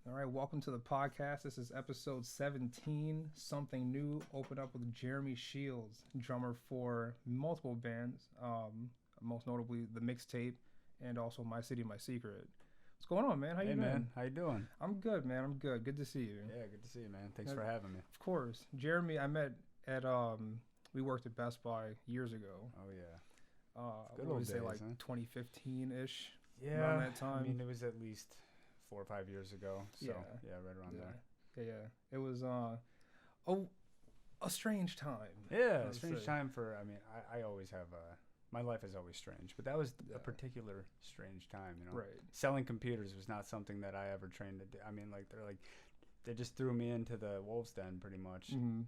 All right, welcome to the podcast. This is episode 17, Something New. Open up with Jeremy Shields, drummer for multiple bands, most notably The Mixtape and also My City, My Secret. What's going on, man? How you Hey, doing? man. How you doing? I'm good, man. I'm good. Good to see you. Yeah, good to see you, man. Thanks for having me. Of course. Jeremy, I met at, we worked at Best Buy years ago. Oh, yeah. Good old days, like huh? 2015-ish. Yeah. Around that time. I mean, it was at least 4 or 5 years ago. So, Yeah. right around there. Yeah. It was a strange time. Yeah, a strange time for, I always have, my life is always strange, but that was a particular strange time, you know? Right. Selling computers was not something that I ever trained to do. I mean, they just threw me into the Wolves Den pretty much. Mm-hmm.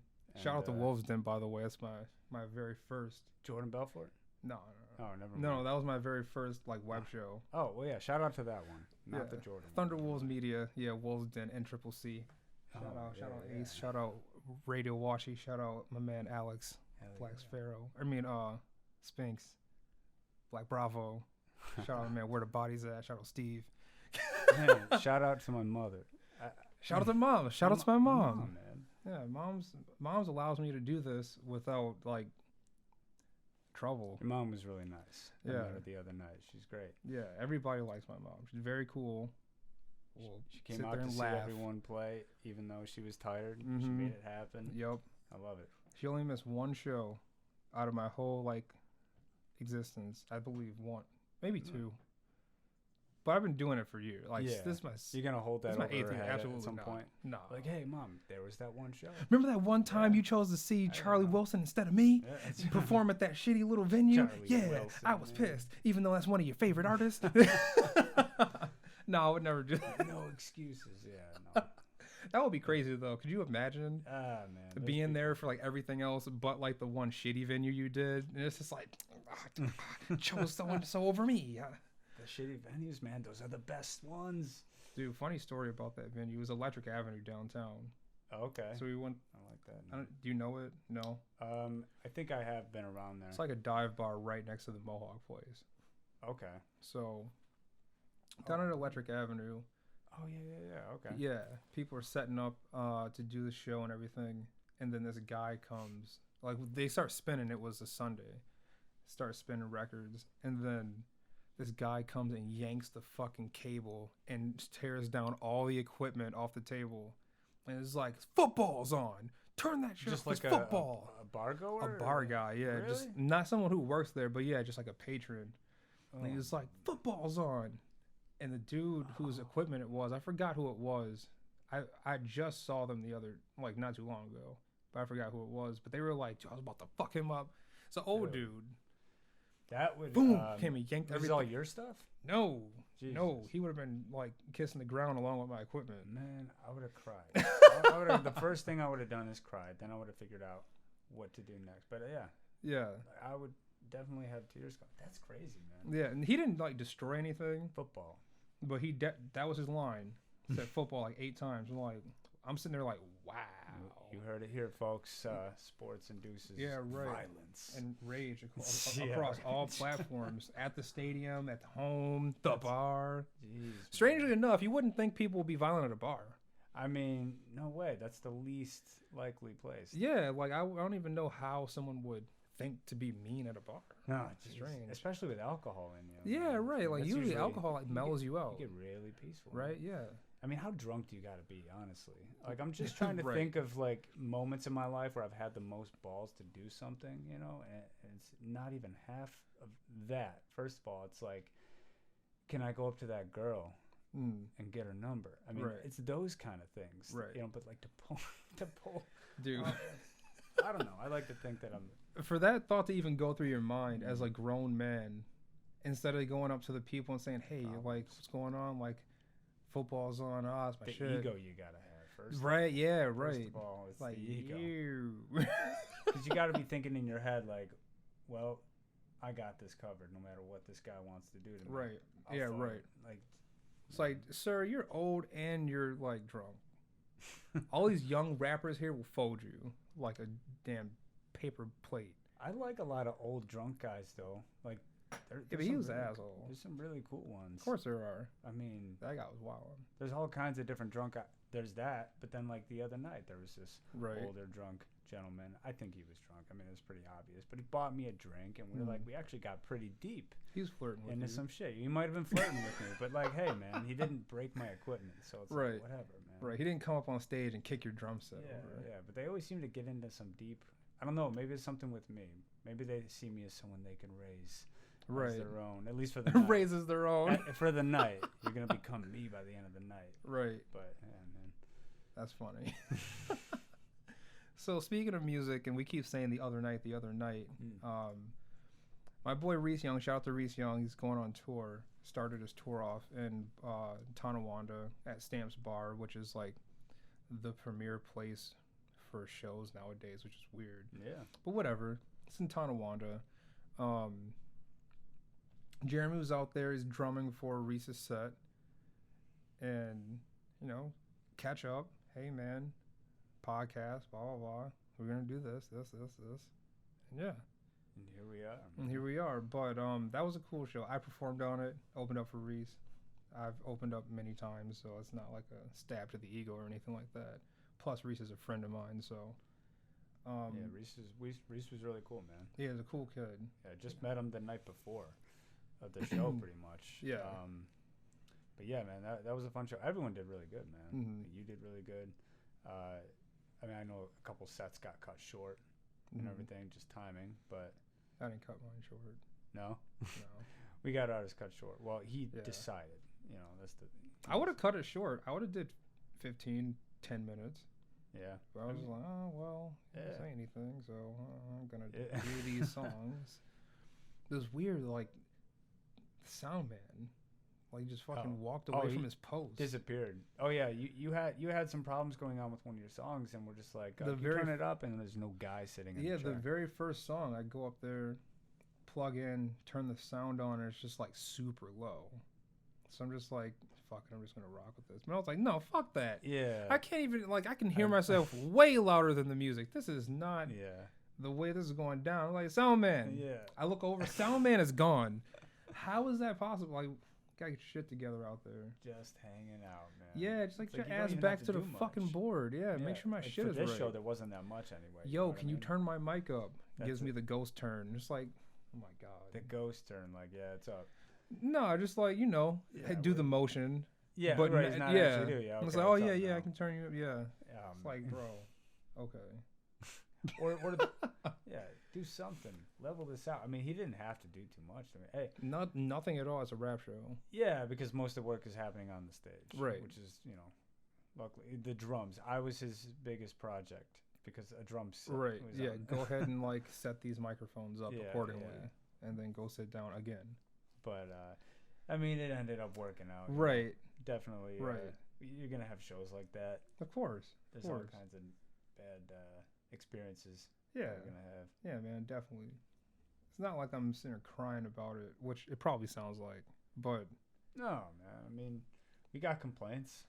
Shout out to Wolves Den, by the way. That's my very first. Jordan Belfort? No. Oh, never mind. No, that was my very first web show. Oh, well, yeah. Shout out to that one, not the Jordan. Thunder Wolves Media, Wolves Den, and Triple C. Shout out Ace. Shout out Radio Washy. Shout out my man Alex, Black Sparrow. Spinks, Black Bravo. Shout out man, where the body's at. Shout out Steve. Man, shout out to my mother. Shout out to mom. Shout out to my mom. Man. Yeah, mom's allows me to do this without trouble. Your mom was really nice. I Yeah. met her the other night. She's great. Yeah, everybody likes my mom. She's very cool. She came out to see everyone play, even though she was tired. Mm-hmm. She made it happen. Yep. I love it. She only missed one show out of my whole existence. I believe one, maybe two. But I've been doing it for years. This is my. You're gonna hold that over her head at some point. No. Like, hey, mom, there was that one show. Remember that one time you chose to see Charlie Wilson instead of me perform at that shitty little venue? Wilson, I was pissed, even though that's one of your favorite artists. No, I would never do that. No excuses. Yeah, no. That would be crazy though. Could you imagine man, being there for everything else but the one shitty venue you did? And it's just chose so and so over me. The shitty venues, man, those are the best ones. Dude, funny story about that venue. It was Electric Avenue downtown. Oh, okay. So we went. I like that. Do you know it? No. I think I have been around there. It's like a dive bar right next to the Mohawk place. Okay. So down at Electric Avenue. Oh yeah. Okay. Yeah, people are setting up to do the show and everything, and then this guy comes. They start spinning. It was a Sunday. Start spinning records, and then this guy comes and yanks the fucking cable and tears down all the equipment off the table, and it's like, football's on. Turn that shit just off. Like it's football. A bar goer? A bar guy, yeah. Really? Just not someone who works there, but yeah, just like a patron. Oh. And he was like, football's on. And the dude whose equipment it was, I forgot who it was. I just saw them the other, not too long ago, but I forgot who it was. But they were like, I was about to fuck him up. It's an old dude. That would boom, came and yanked everything. This is all your stuff? No, Jesus. no, he would have been kissing the ground along with my equipment. Man, I would have cried. The first thing I would have done is cried. Then I would have figured out what to do next. But yeah, I would definitely have tears come. That's crazy, man. Yeah, and he didn't destroy anything. Football, but that was his line. He said football 8 times. I'm sitting there wow. You heard it here, folks. Sports induces violence and rage across all platforms. At the stadium, at home, the bar. Jeez, strangely enough, you wouldn't think people would be violent at a bar. I mean, no way. That's the least likely place. Yeah, I don't even know how someone would think to be mean at a bar. No, it's strange. Especially with alcohol in you. Yeah, right. Usually alcohol mellows you out. You get really peaceful. Right, yeah. I mean, how drunk do you got to be, honestly? I'm just trying to think of, moments in my life where I've had the most balls to do something, and it's not even half of that. First of all, it's can I go up to that girl and get her number? I mean, it's those kind of things. Right. But, to pull. Dude. I don't know. I like to think that I'm... For that thought to even go through your mind as a grown man, instead of going up to the people and saying, hey, what's going on? Football's on, it's my the shit. Ego you gotta have first. Right, yeah, right. First of all, it's the ego. You. Because you gotta be thinking in your head well, I got this covered no matter what this guy wants to do to me. Right. Right. It's sir, you're old and you're drunk. All these young rappers here will fold you like a damn paper plate. I like a lot of old drunk guys though. Yeah, but he was an asshole. There's some really cool ones. Of course there are. I mean, that guy was wild. There's all kinds of different drunk. There's that, but then like the other night there was this right. older drunk gentleman. I think he was drunk. I mean, it was pretty obvious, but he bought me a drink, and we actually got pretty deep. He was flirting with into you. some shit. He might have been flirting with me, but like, hey man, he didn't break my equipment, so it's right. like, whatever, man. Right. He didn't come up on stage and kick your drum set over. Yeah, but they always seem to get into some deep. I don't know. Maybe it's something with me. Maybe they see me as someone they can raise. As their own, at least for the night. Raises their own. For the night. You're going to become me by the end of the night. Right. But, yeah, man. That's funny. So, speaking of music, and we keep saying the other night, my boy Reese Young, shout out to Reese Young, he's going on tour, started his tour off in Tonawanda at Stamps Bar, which is like the premier place for shows nowadays, which is weird. Yeah. But whatever. It's in Tonawanda. Jeremy was out there. He's drumming for Reese's set. And, catch up. Hey, man, podcast, blah, blah, blah. We're going to do this. And yeah. And here we are. And here we are. But that was a cool show. I performed on it, opened up for Reese. I've opened up many times, so it's not like a stab to the ego or anything like that. Plus, Reese is a friend of mine, so... yeah, Reese was really cool, man. Yeah, he's a cool kid. Yeah, I just met him the night before of the show, pretty much. Yeah. But yeah, man, that was a fun show. Everyone did really good, man. Mm-hmm. You did really good. I mean, I know a couple sets got cut short and everything, just timing, but... I didn't cut mine short. No? No. We got ours cut short. Well, he decided, that's the... I would have cut it short. I would have did 10 minutes. Yeah. But I was like, oh, well, he didn't say anything, so I'm going to do these songs. It was weird, like, the sound man, like, just fucking walked away from his post. Disappeared. Oh, yeah, you had some problems going on with one of your songs, and we're just like, you turn it up, and there's no guy sitting in the chair. The very first song, I go up there, plug in, turn the sound on, and it's just, like, super low. So I'm just like, fuck it, I'm just going to rock with this. But I was like, no, fuck that. Yeah. I can't even, like, I can hear myself way louder than the music. This is not the way this is going down. I'm like, sound man. Yeah. I look over, sound man is gone. How is that possible? Like, gotta get shit together out there. Just hanging out, man. Yeah, just like, get your ass back to the fucking board. Yeah, make sure my shit is right. For this show, there wasn't that much anyway. Yo, can you turn my mic up? Gives me the ghost turn. Just like, oh my God. The ghost turn, like, yeah, it's up. No, just like, do the motion. Yeah, but right. Not actually do. Yeah, okay, it's like, oh yeah, I can turn you up. Yeah. It's like, bro, okay. or do something. Level this out. I mean, he didn't have to do too much. I mean, hey, nothing at all. It's a rap show. Yeah, because most of the work is happening on the stage, right? Which is, luckily the drums. I was his biggest project because a drum set. Right. Yeah. Go ahead and like set these microphones up accordingly, and then go sit down again. But I mean, it ended up working out. Right. Definitely. Right. You're gonna have shows like that. Of course. There's all kinds of bad experiences. Yeah. You're gonna have. Yeah, man, definitely. It's not like I'm sitting there crying about it, which it probably sounds like, but. No, man. I mean, we got complaints.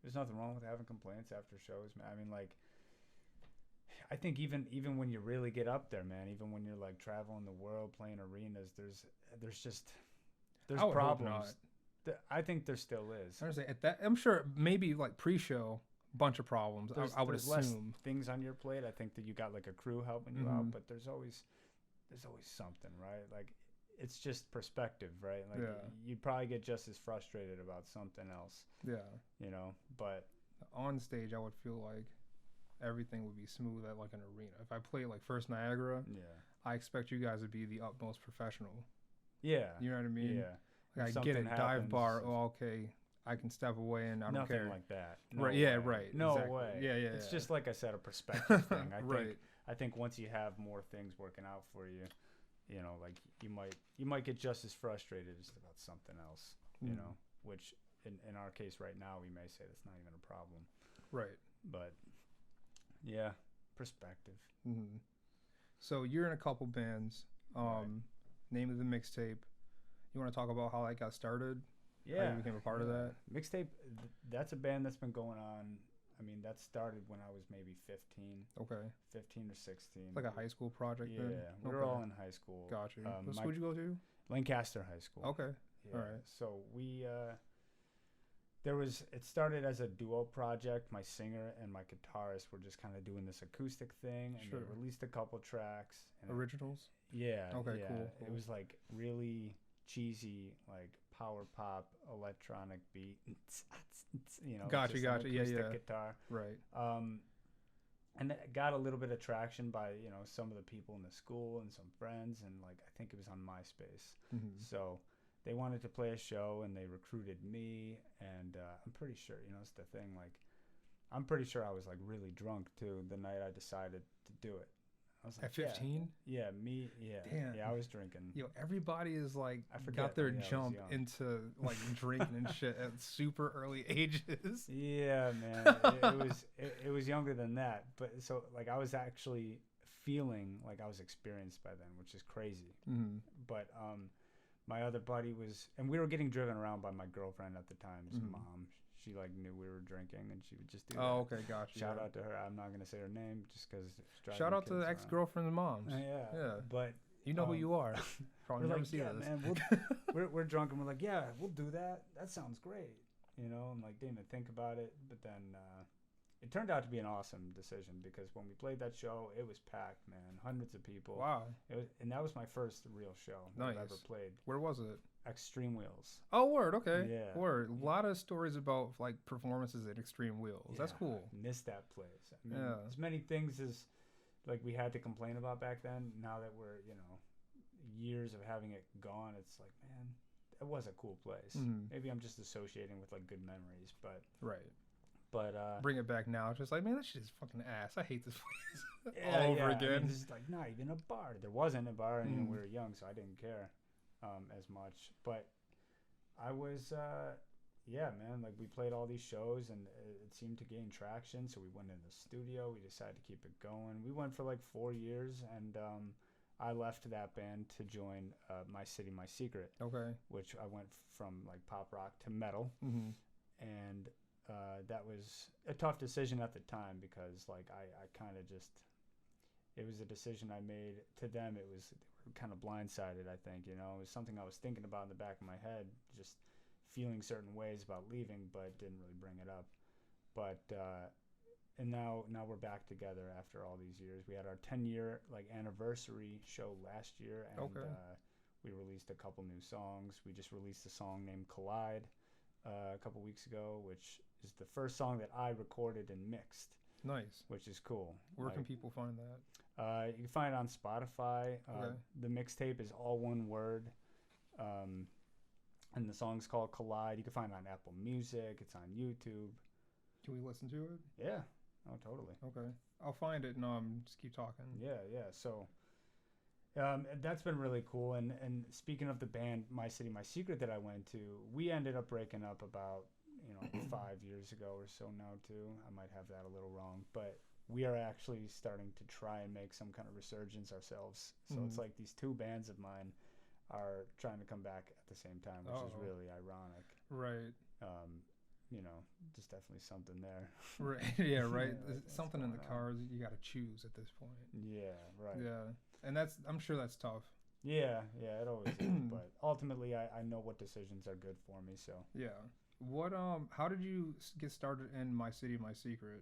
There's nothing wrong with having complaints after shows, man. I mean, like, I think even when you really get up there, man, even when you're like traveling the world playing arenas, there's problems. I think there still is. I understand. At that, I'm sure maybe like pre-show, bunch of problems. I would assume less things on your plate. I think that you got like a crew helping you out, but there's always something, right? Like, it's just perspective, right? Like, you'd probably get just as frustrated about something else. Yeah. But on stage, I would feel like everything would be smooth at like an arena. If I play like First Niagara, I expect you guys to be the utmost professional. Yeah. You know what I mean? Yeah. Like, I get it, dive bar. Oh, okay. I can step away and I don't care. Nothing like that. Right. Yeah. Right. No exactly. way. Yeah. It's just like I said, a perspective thing. I Right. think once you have more things working out for you, like you might get just as frustrated just about something else. Which in our case right now, we may say that's not even a problem. Right. But yeah, perspective. Mm-hmm. So you're in a couple bands. Name of the mixtape. You want to talk about how that got started? Yeah. How you became a part of that? Mixtape, that's a band that's been going on. I mean, that started when I was maybe 15. Okay. 15 or 16. It's like a high school project then? Yeah. We were all in high school. Gotcha. What school did you go to? Lancaster High School. Okay. Yeah. All right. So we it started as a duo project. My singer and my guitarist were just kind of doing this acoustic thing, and Sure. they released a couple tracks. And Originals? yeah. Okay, yeah. cool. It was like really cheesy, like power pop electronic beat. Gotcha, just gotcha. an Yeah, acoustic yeah. guitar. Right. And it got a little bit of traction by, some of the people in the school and some friends, and like I think it was on MySpace. Mm-hmm. So they wanted to play a show, and they recruited me, and I'm pretty sure, it's the thing, like I'm pretty sure I was like really drunk too the night I decided to do it. I was like, At 15? Yeah, Damn. yeah, I was drinking. Everybody is like I forget. got their Yeah, I was jump young. into like drinking and shit at super early ages. Yeah, man, it was younger than that, but so like I was actually feeling like I was experienced by then, which is crazy. Mm-hmm. But my other buddy was, and we were getting driven around by my girlfriend at the time's mom. She like knew we were drinking, and she would just do that. Oh, okay, gotcha. Shout out to her. I'm not gonna say her name just because. Shout out to the ex-girlfriend's moms. Yeah. But you know who you are. Probably we're never like, see yeah, this. man, we're drunk, and we're like, yeah, we'll do that. That sounds great, and like didn't even think about it. But then it turned out to be an awesome decision, because when we played that show, it was packed, man, hundreds of people. Wow. And that was my first real show that I've ever played. Where was it? Extreme Wheels. Oh, word. Okay. Yeah. Word. A lot of stories about like performances at Extreme Wheels. That's cool. Missed that place. I mean, Yeah. as many things as like we had to complain about back then. Now that we're years of having it gone, it's like, man, it was a cool place. Mm-hmm. Maybe I'm just associating with like good memories, but Right. But bring it back now. It's just like, man, that shit is fucking ass. I hate this place. yeah, All over yeah. again. I mean, it's like not even a bar. There wasn't a bar, and we were young, so I didn't care as much. But I was, yeah, man. Like we played all these shows, and it seemed to gain traction. So we went in the studio. We decided to keep it going. We went for like 4 years, and I left that band to join My City, My Secret. Okay. Which I went from like pop rock to metal, and that was a tough decision at the time, because like I kind of just, it was a decision I made. To them, they were kind of blindsided, I think. It was something I was thinking about in the back of my head, just feeling certain ways about leaving, but didn't really bring it up. But and now we're back together after all these years. We had our 10-year like anniversary show last year, and we released a couple new songs. We just released a song named Collide a couple weeks ago, which is the first song that I recorded and mixed. Nice. Which is cool. Where can people find that? You can find it on Spotify. The mixtape is all one word. And the song's called Collide. You can find it on Apple Music. It's on YouTube. Can we listen to it? Yeah. Oh, totally. Okay. I'll find it and just keep talking. Yeah. So that's been really cool. And speaking of the band My City, My Secret that I went to, we ended up breaking up about 5 years ago or so now too. I might have that a little wrong, but we are actually starting to try and make some kind of resurgence ourselves. So it's like these two bands of mine are trying to come back at the same time, which is really ironic. Right. Just definitely something there. Right. Yeah, right. Like, something in the cards you got to choose at this point. Yeah, right. Yeah. And I'm sure that's tough. Yeah, it always is. But ultimately, I know what decisions are good for me, so. Yeah. How did you get started in My City, My Secret?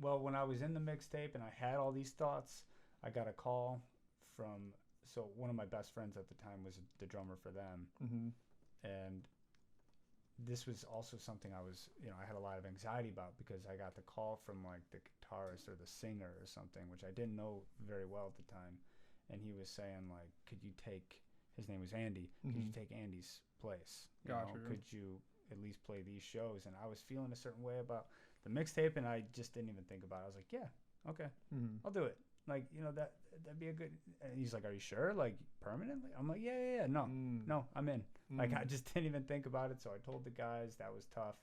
Well, when I was in the mixtape and I had all these thoughts, I got a call from, so one of my best friends at the time was the drummer for them. And this was also something I was, I had a lot of anxiety about, because I got the call from like the guitarist or the singer or something, which I didn't know very well at the time. And he was saying like, could you take, his name was Andy, could you take Andy's place? Gotcha. Could you at least play these shows? And I was feeling a certain way about the mixtape, and I just didn't even think about it. I was like, yeah, okay, I'll do it. Like, that'd be a good. And he's like, are you sure? Like, permanently? I'm like, yeah. No, I'm in. Like, I just didn't even think about it. So I told the guys. That was tough.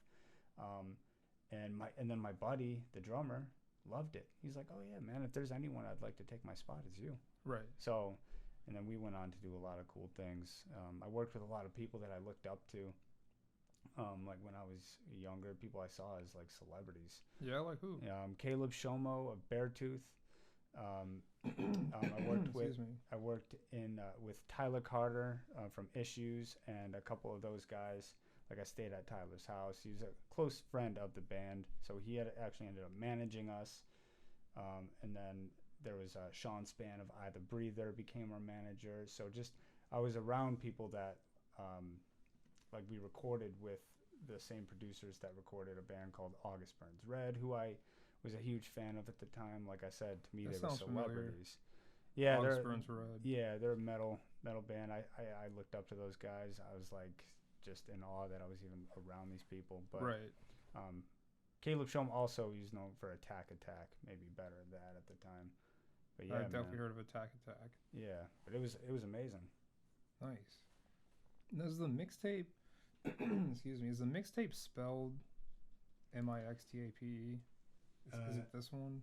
And then my buddy, the drummer, loved it. He's like, oh yeah, man, if there's anyone I'd like to take my spot, it's you. Right. So, and then we went on to do a lot of cool things. I worked with a lot of people that I looked up to. Like when I was younger, people I saw as like celebrities. Yeah, like who? Caleb Shomo of Beartooth. I worked in with Tyler Carter from Issues, and a couple of those guys. Like, I stayed at Tyler's house. He was a close friend of the band, so he had actually ended up managing us. And then there was Sean Span of I the Breather became our manager. So just I was around people that like we recorded with the same producers that recorded a band called August Burns Red, who I was a huge fan of at the time. Like I said, to me, they were celebrities. Yeah, August Burns Red. Yeah, they're a metal band. I looked up to those guys. I was like just in awe that I was even around these people. But right. Caleb Shum also, he's known for Attack, maybe better at that at the time. But yeah, I've definitely heard of Attack. Yeah, but it was amazing. Nice. Does the mixtape excuse me, is the mixtape spelled Mixtape? Is it this one?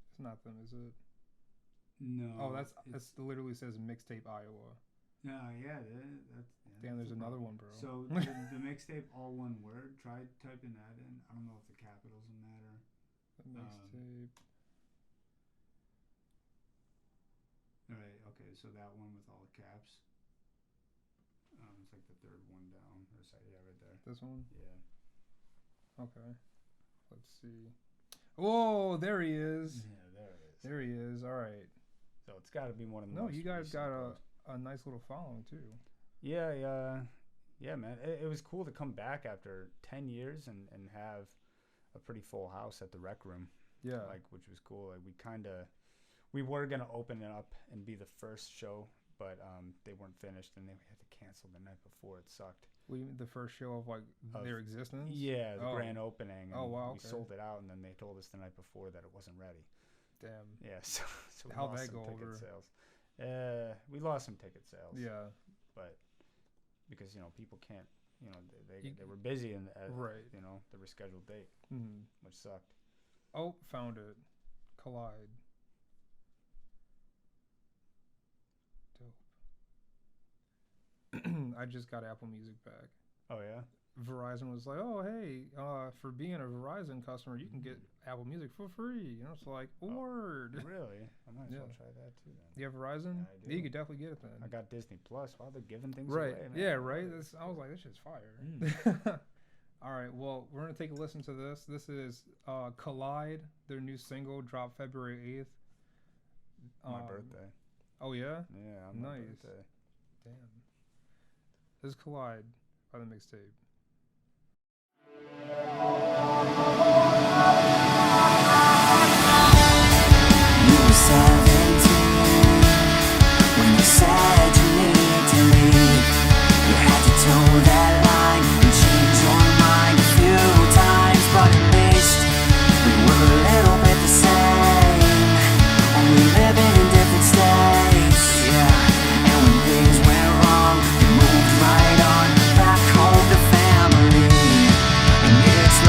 It's not them, is it? No. Oh, that's literally says Mixtape Iowa. No, yeah, damn, there's another one, bro. So the mixtape, all one word. Try typing that in. I don't know if the capitals will matter. The mixtape. All right. Okay. So that one with all the caps. It's like the third one down. Or sorry, yeah, right there. This one. Yeah. Okay. Let's see. Whoa, there he is. Yeah, there it is. There he is. All right. So it's got to be one of the. No, you guys got a nice little following too. Yeah, man. It was cool to come back after 10 years and have a pretty full house at the Rec Room. Yeah. Like, which was cool. Like, we were going to open it up and be the first show, but they weren't finished and they had to cancel the night before. It sucked. Well, you mean the first show of their existence? Yeah, the grand opening. And wow. We sold it out, and then they told us the night before that it wasn't ready. Damn. Yeah, so how'd that go over? Sales. We lost some ticket sales. Yeah. But because, people can't, they were busy and right. The rescheduled date, which sucked. Oh, found it. Collide. Dope. I just got Apple Music back. Oh yeah. Verizon was like, "Oh hey, for being a Verizon customer, you can get Apple Music for free." It's like, word. Really? I might as well try that too then. You have Verizon? Yeah, I do. You could definitely get it then. I got Disney Plus. Wow, they're giving things right. away. Man. Yeah, right. I was like, this shit's fire. All right, well, we're gonna take a listen to this. This is Collide. Their new single dropped February 8th. My birthday. Oh yeah. Yeah, on my birthday. Damn. This is Collide by the mixtape. You were 17 when you said you need to leave. You had to toe that line and change your mind a few times, but at least we were a little bit the same, only living in different states. Yeah, and when things went wrong, you moved right on back home to family, and it's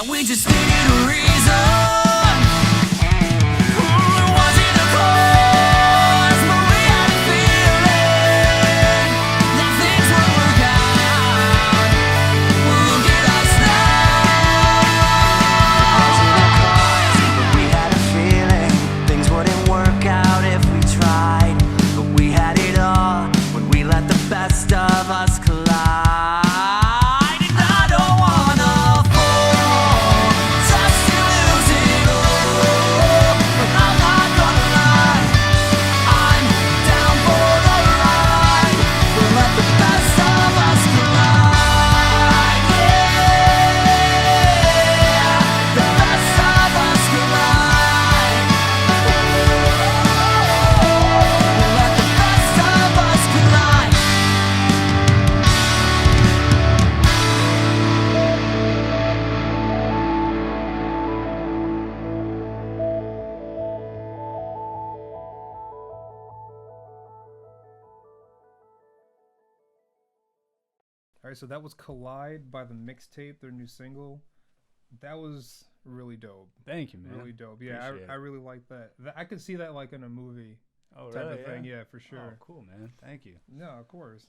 Yeah, we just needed a reason. It wasn't a cause, but we had a feeling that things would work out. Well, look at us now. It wasn't a cause, but we had a feeling things wouldn't work out if we tried. But we had it all when we let the best of us collide. And I don't wanna fall just to lose it all. But I'm not gonna lie, I'm down for the ride. We'll let the best of us collide. Yeah, the best of us collide. We'll let the best of us collide. All right, so that was Collide by the Mixtape, their new single. That was really dope. Thank you, man. Really dope. Yeah, Appreciate I it. really like that. I could see that like in a movie Oh, type really? of thing. Yeah, for sure. Oh, cool, man. Thank you. No, of course.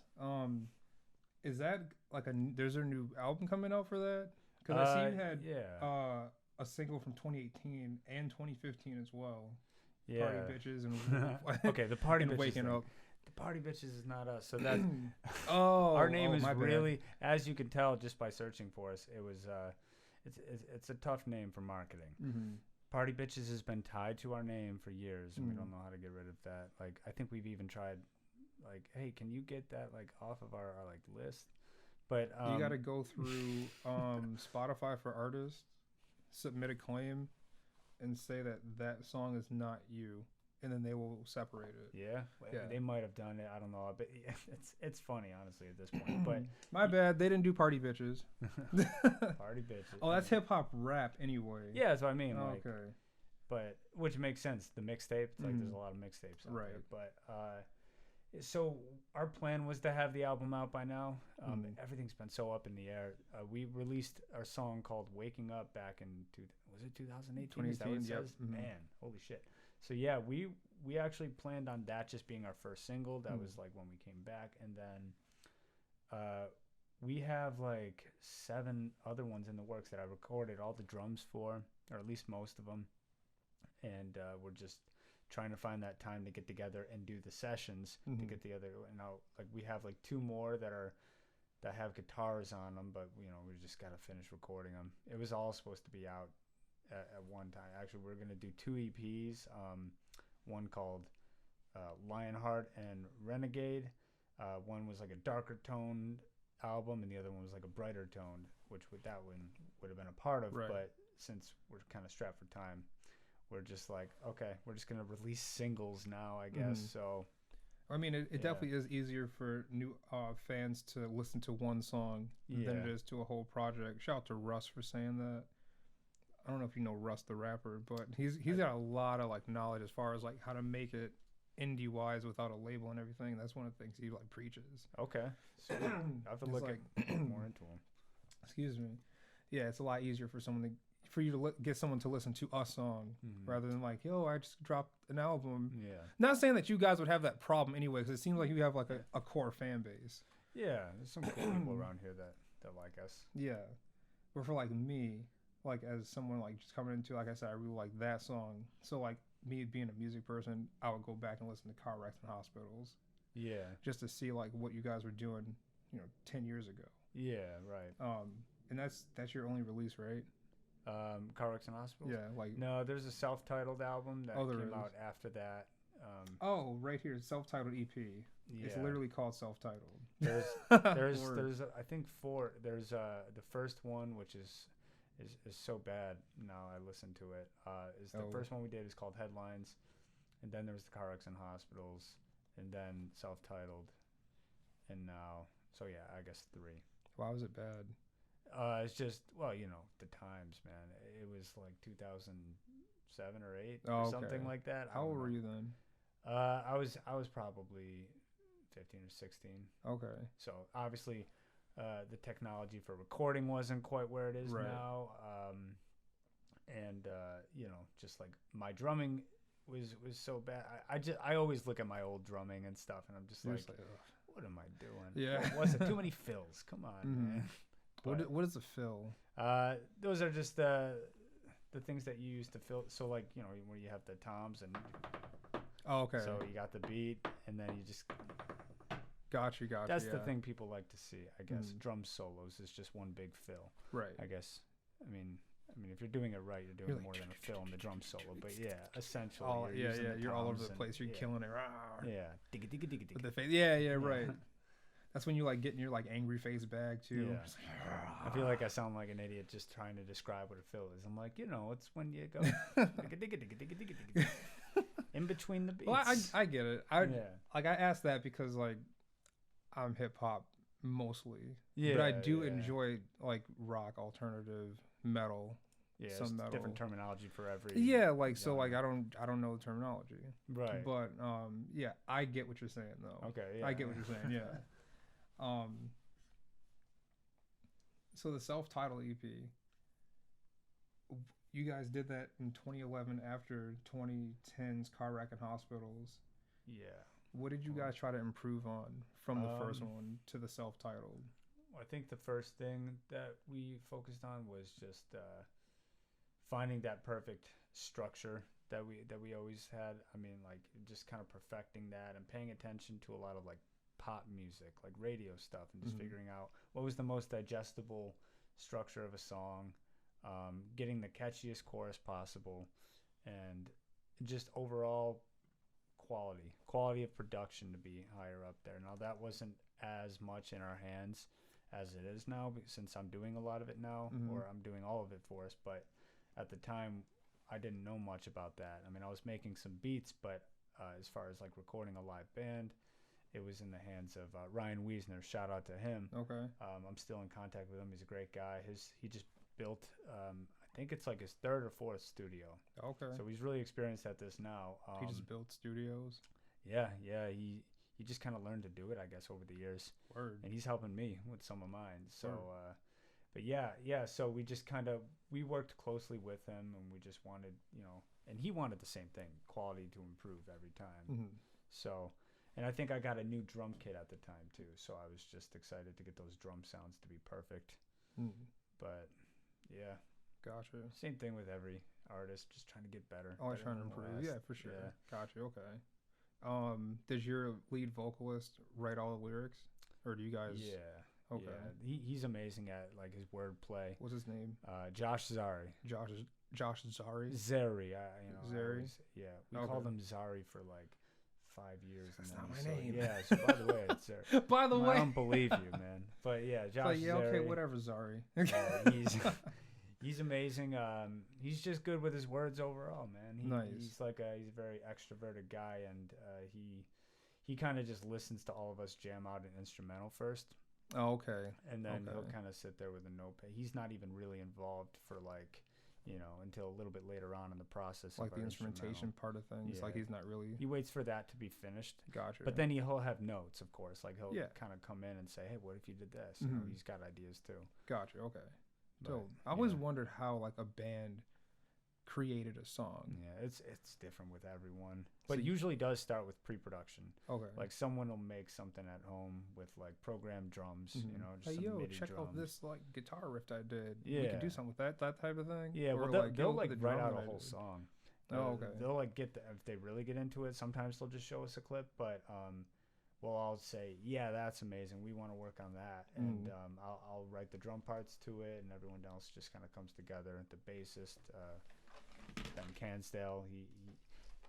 Is that like there's a new album coming out for that? Because I see you had a single from 2018 and 2015 as well. Yeah. Party Bitches and Okay, the Party and Bitches Waking thing. Up. The Party Bitches is not us. So that Our our name is my bad. really, as you can tell just by searching for us, it was it's a tough name for marketing. Mm-hmm. Party Bitches has been tied to our name for years, and we Mm. don't know how to get rid of that. Like, I think we've even tried, like, hey, can you get that like off of our like list? But You got to go through Spotify for artists, submit a claim, and say that that song is not you, and then they will separate it. yeah, Yeah. they might have done it. I don't know, but it's funny honestly at this point. But My bad, they didn't do Party Bitches. Party Bitches. Oh, that's hip hop rap anyway. Yeah, that's what I mean. Like, Okay. but which makes sense. The mixtape, it's like there's Mhm. a lot of mixtapes, out Right. there. But so our plan was to have the album out by now. Everything's been so up in the air. We released our song called "Waking Up" back in was it 2018? Is that what it 2018, yep. says? Mhm. Man, holy shit! So yeah, we actually planned on that just being our first single. That was like when we came back, and then we have like 7 other ones in the works that I recorded all the drums for, or at least most of them. And we're just trying to find that time to get together and do the sessions to Mhm. get together. And now, like, we have like 2 more that have guitars on them, but we just got to finish recording them. It was all supposed to be out at one time. Actually, we're gonna do 2 EPs. One called Lionheart and Renegade. One was like a darker toned album, and the other one was like a brighter toned, which that one would have been a part of. Right. But since we're kind of strapped for time, we're just like, okay, we're just gonna release singles now, I guess. Mhm. So I mean, it Yeah. definitely is easier for new fans to listen to one song than it Yeah. is to a whole project. Shout out to Russ for saying that. I don't know if you know Russ the rapper, but he's got a lot of like knowledge as far as like how to make it indie wise without a label and everything. That's one of the things he like preaches. okay, so I have to It's look like- more into them. Excuse me. Yeah, it's a lot easier for you to get someone to listen to a song Mhm. rather than like, yo, I just dropped an album. Yeah, Not saying that you guys would have that problem anyway, because it seems like you have like a core fan base. yeah. There's some cool people around here that like us. Yeah, but for like me, like as someone like just coming into, like I said, I really like that song. So like me being a music person, I would go back and listen to Car Wrecks and Hospitals Yeah, just to see like what you guys were doing, 10 years ago. yeah, right. And that's your only release, right? Car Wrecks and Hospitals. Yeah, like No, there's a self-titled album that there came is. out after that. oh, right here, self-titled EP. Yeah. It's literally called self-titled. There's Word. there's I think 4. There's the first one, which is so bad now I listen to it. Is the Oh. first one we did is called Headlines, and then there was the Car Wrecks and Hospitals, and then self-titled, and now I guess 3. Why was it bad? It's just the times, man. It was like 2007 or 8 Oh, or okay. something like that. I How don't old were know. you then? I was probably 15 or 16. Okay. So obviously, the technology for recording wasn't quite where it is Right. now. You know, just like my drumming was so bad. I always look at my old drumming and stuff, and I'm just You're like, just like, ugh. what am I doing? Yeah. What was it? Too many fills. Come on, Mhm. man. What is a fill? Those are just the things that you use to fill. So like, you know, where you have the toms and Oh, okay. so you got the beat, and then you just. Gotcha. That's the yeah. thing people like to see, I guess. Mm. Drum solos is just one big fill, Right. I guess. I mean, if you're doing it right, you're doing You're like, more than a fill in the drum solo. But yeah, essentially, Oh, you're yeah, using yeah. the You're all over toms the and- place. You're yeah. killing it. Rawr. Yeah, digga digga digga digga. With the face. Yeah, right. That's when you like get in your like angry face bag too. Yeah. Just like, I feel like I sound like an idiot just trying to describe what a fill is. I'm like, you know, it's when you go digga digga digga digga digga digga in between the beats. well, I get it. yeah. Like I asked that because like I'm hip hop mostly, Yeah, but I do yeah. enjoy like rock, alternative, metal. Yeah, some there's metal. different terminology for every. Yeah, like so like genre. I don't know the terminology, Right. but yeah, I get what you're saying though. Okay. Yeah. I get what you're saying. Yeah. So the self-titled EP, you guys did that in 2011 after 2010's Car Wreck and Hospitals. Yeah. What did you guys try to improve on from the first Um, one to the self-titled? I think the first thing that we focused on was just finding that perfect structure that we always had. I mean, like just kind of perfecting that and paying attention to a lot of like pop music, like radio stuff, and just Mhm. figuring out what was the most digestible structure of a song, getting the catchiest chorus possible, and just overall quality of production to be higher up there. Now that wasn't as much in our hands as it is now, since I'm doing a lot of it now, Mhm. or I'm doing all of it for us. But at the time, I didn't know much about that. I mean, I was making some beats, but as far as like recording a live band, it was in the hands of Ryan Wiesner. Shout out to him. Okay. I'm still in contact with him. He's a great guy. He just built, I think it's like his third or fourth studio. Okay. So he's really experienced at this now. He just built studios. Yeah. He just kind of learned to do it, I guess, over the years. Word. And he's helping me with some of mine. So, Word. but yeah. So we just we worked closely with him, and we just wanted, you know, and he wanted the same thing, quality to improve every time. Mhm. So, and I think I got a new drum kit at the time too. So I was just excited to get those drum sounds to be perfect. Mm. But yeah, Gotcha. same thing with every artist, just trying to get better. Always better trying to than the improve. last. Yeah, for sure. Yeah. Gotcha. Okay. Does your lead vocalist write all the lyrics, or do you guys? Yeah. Okay. Yeah. He's amazing at like his wordplay. What's his name? Josh Zari. Josh Zari. Zari. Zari? We Okay. called him Zari for like 5 years. That's and not then my name. Yeah. So by the way, it's Zari. By the I way. don't believe you, man. But yeah, Josh Like, yeah. Okay. Zari. Whatever. Zari. He's amazing. He's just good with his words overall, man. Nice. He's a very extroverted guy, and he kind of just listens to all of us jam out an instrumental first, Oh, okay. and then he'll Okay. kind of sit there with a notepad. He's not even really involved for like, until a little bit later on in the process. Like of the our instrumentation part of things. Like Yeah. he's not really. He waits for that to be finished. Gotcha. But then he'll have notes, of course. Like he'll Yeah. kind of come in and say, "Hey, what if you did this?" You know, Mhm. he's got ideas too. Gotcha. Okay. But, So I always yeah. wondered how like a band created a song. Yeah, it's different with everyone, but So it usually does start with pre-production. Okay. Like someone will make something at home with like programmed drums, Mhm. just Hey, some yo, MIDI check drums. out this like guitar riff I did. We Yeah. could do something with that type of thing. Yeah, Or, well, they'll yo, like the write drum out that a I whole did. song. Oh, okay. They'll like if they really get into it. Sometimes they'll just show us a clip, but well, I'll say, yeah, that's amazing. We want to work on that, and I'll write the drum parts to it, and everyone else just kind of comes together. The bassist, Ben Cansdale,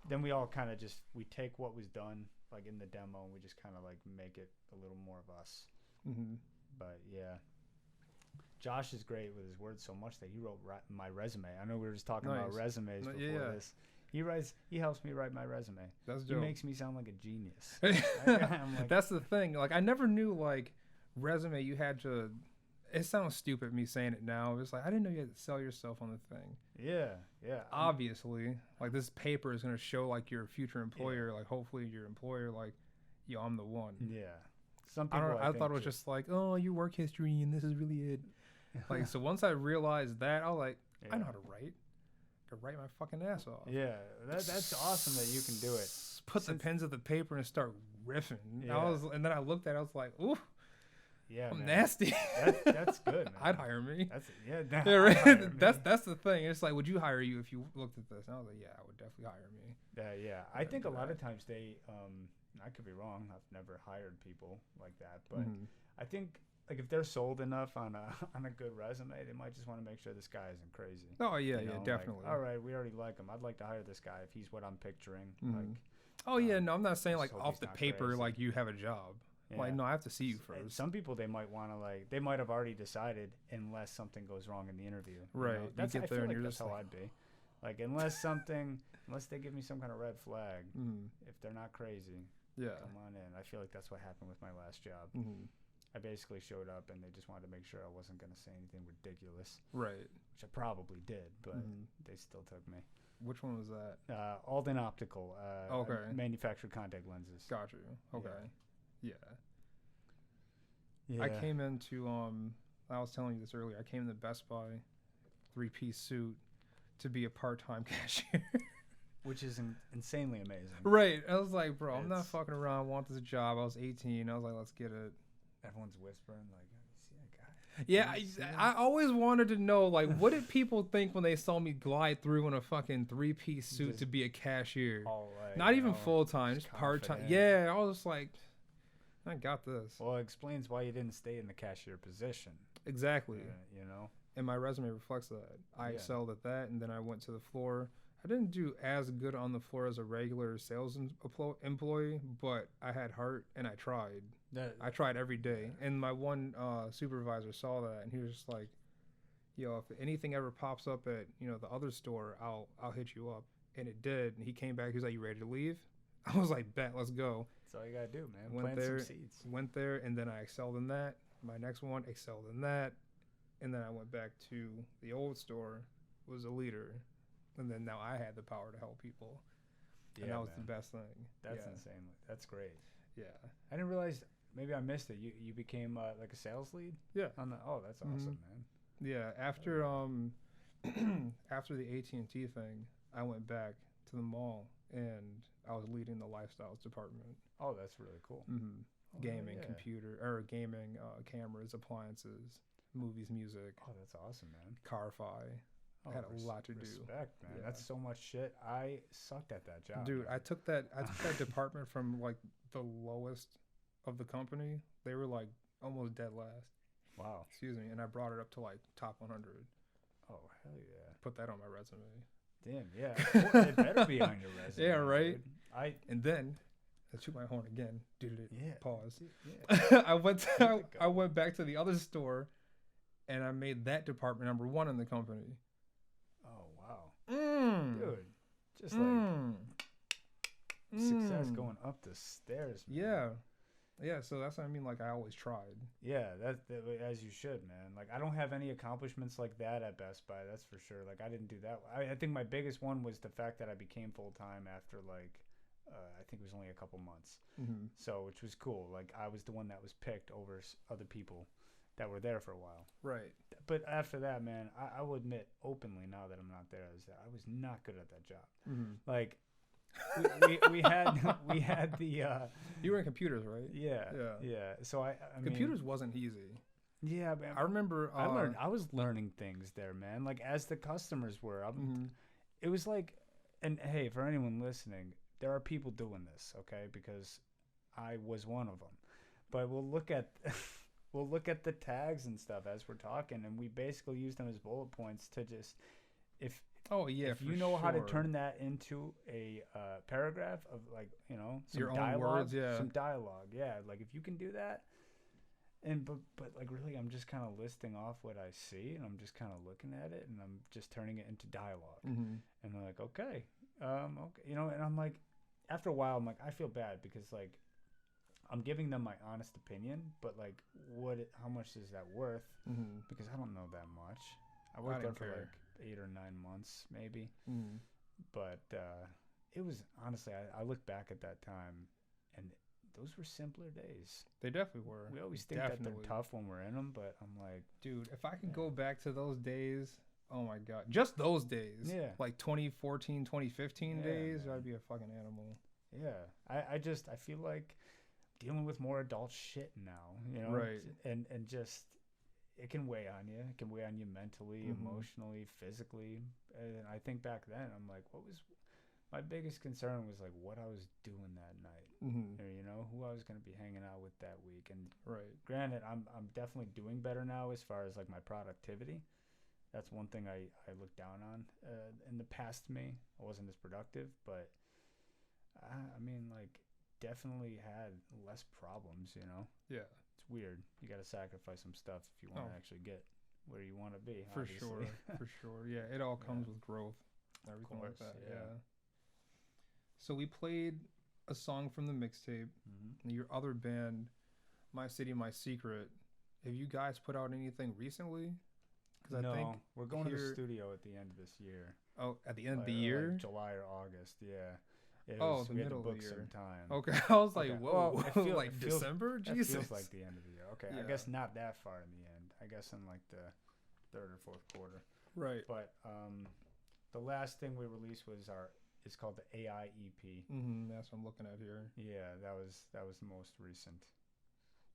then we all kind of we take what was done like in the demo, and we just kind of like make it a little more of us. Mm-hmm. But yeah, Josh is great with his words so much that he wrote my resume. I know we were just talking about Nice. resumes before Yeah. this. He helps me write my resume. That's He dope. makes me sound like a genius. I'm like, That's the thing. Like I never knew like resume you had to. It sounds stupid me saying it now. It's like I didn't know you had to sell yourself on the thing. yeah. Obviously, like this paper is gonna show like your future employer. Like hopefully your employer like, yo, I'm the one. Yeah. Some I people, don't. I thought it was think just like, oh, your work history and this is really it. Like, so once I realized that, I was like, I know how to write. I could write my fucking ass off. Yeah, that's awesome that you can do it. Put the pens to the paper and start riffing. Yeah. And then I looked at it, I was like, ooh, Yeah, I'm man. nasty. That's good, man. I'd hire me. That's Yeah, I'd right. hire me. That's the thing. It's like, would you hire you if you looked at this? And I was like, yeah, I would definitely hire me. Yeah. I think a lot of times they, I could be wrong. I've never hired people like that, but I think like if they're sold enough on a good resume, they might just want to make sure this guy isn't crazy. Oh yeah, You know, like, definitely. all right, we already like him. I'd like to hire this guy if he's what I'm picturing. Like, oh yeah, no, I'm not saying like just hope off he's the not paper crazy. like you have a job. Like Yeah. no, I have to see you And first. some people they might want to they might have already decided unless something goes wrong in the interview. You Right. know? You That's get I there feel and like you're that's just how like- I'd be. Like unless they give me some kind of red flag, if they're not crazy, Yeah. come on in. I feel like that's what happened with my last job. I basically showed up and they just wanted to make sure I wasn't going to say anything ridiculous, Right. which I probably did, but they still took me. Which one was that? Alden Optical. Okay. Manufactured contact lenses. Got you. Okay. Yeah. Yeah. I came into I was telling you this earlier. I came into Best Buy, 3-piece suit, to be a part-time cashier. Which is insanely amazing. Right. I was like, bro, I'm not It's- fucking around. I want this job. I was 18. I was like, let's get it. Everyone's whispering like, "You see that guy?" Yeah, You see him? I always wanted to know, like, what did people think when they saw me glide through in a fucking 3-piece suit Just to be a cashier? All right, Not even you know, full-time, just just part-time. confident. Yeah, I was like, I got this. Well, it explains why you didn't stay in the cashier position. Exactly. You know. And my resume reflects that. I Yeah. excelled at that, and then I went to the floor. I didn't do as good on the floor as a regular sales employee, but I had heart, and I tried. I tried every day. And my one supervisor saw that, and he was just like, yo, if anything ever pops up at, the other store, I'll hit you up. And it did. And he came back. He was like, you ready to leave? I was like, bet, let's go. That's all you gotta do, man. Went Plant there, some seeds. Went there, and then I excelled in that. My next one excelled in that. And then I went back to the old store, was a leader. And then now I had the power to help people. Yeah, And that was man. the best thing. That's Yeah. insane. That's great. Yeah. I didn't realize. Maybe I missed it. You became like a sales lead. Yeah. That's awesome, man. Yeah. After after the AT&T thing, I went back to the mall and I was leading the lifestyles department. Oh, that's really cool. Gaming, yeah. computer, or gaming, cameras, appliances, movies, music, Oh, that's awesome, man. car-fi. Oh, I had a lot to do. Respect, man. Yeah. That's so much shit. I sucked at that job. Dude, man. I took that department from like the lowest of the company. They were like almost dead last. Wow. Excuse me, and I brought it up to like top 100. Oh, hell yeah. Put that on my resume. Damn, yeah. Well, it better be on your resume. Yeah, right? Dude. And then I toot my horn again. Yeah. Pause. Yeah. I went back to the other store, and I made that department number 1 in the company. Oh, wow. Mm. Dude, just like success Mm. going up the stairs, man. Yeah. Yeah, so that's what I mean. Like, I always tried. Yeah, that as you should, man. Like, I don't have any accomplishments like that at Best Buy. That's for sure. Like, I didn't do that. I think my biggest one was the fact that I became full time after like, I think it was only a couple months. So, which was cool. Like, I was the one that was picked over other people that were there for a while. Right. But after that, man, I will admit openly now that I'm not there is that I was not good at that job. Like, we had the You were in computers, right? yeah. So I mean, Computers wasn't easy. Yeah, man. I remember. I was learning things there, man. Like as the customers were, it was like, and hey, for anyone listening, there are people doing this, okay? Because I was one of them. But we'll look at the tags and stuff as we're talking, and we basically use them as bullet points to just if you know how to turn that into a paragraph of like some Your own dialogue, words, yeah. some dialogue, yeah. Like if you can do that, and but like really, I'm just kind of listing off what I see, and I'm just kind of looking at it, and I'm just turning it into dialogue, and they're like, okay, and I'm like, after a while, I'm like, I feel bad because like I'm giving them my honest opinion, but like, how much is that worth? Because I don't know that much. I worked there for like 8 or 9 months, maybe. But it was honestly, I look back at that time, and those were simpler days. They definitely were. We always think that they're tough when we're in them, but I'm like, dude, if I could go back to those days, oh my god, just those days, like 2014, 2015 days, man. I'd be a fucking animal. Yeah, I feel like dealing with more adult shit now, you know, right? And just it can weigh on you. It can weigh on you mentally, emotionally, physically. And I think back then, I'm like, what was my biggest concern was like what I was doing that night, or you know, who I was gonna be hanging out with that week. And granted, I'm definitely doing better now as far as like my productivity. That's one thing I look down on. In the past, me, I wasn't as productive, but I mean, like, definitely had less problems, you know? Yeah. It's weird. You got to sacrifice some stuff if you want to actually get where you want to be. For obviously. Sure. For sure. Yeah, it all comes with growth. Everything course, like that. Yeah. So we played a song from the mixtape. Your other band, My City, My Secret. Have you guys put out anything recently? No, I think we're going to the studio at the end of this year. Oh, at the end of the year? Like July or August, yeah. The middle of the year. Some time. Okay, I was like, whoa, well, like December? Jesus. It feels like the end of the year. Okay, I guess not that far in the end. I guess in like the third or fourth quarter. Right. But the last thing we released it's called the AI EP. That's what I'm looking at here. Yeah, that was the most recent.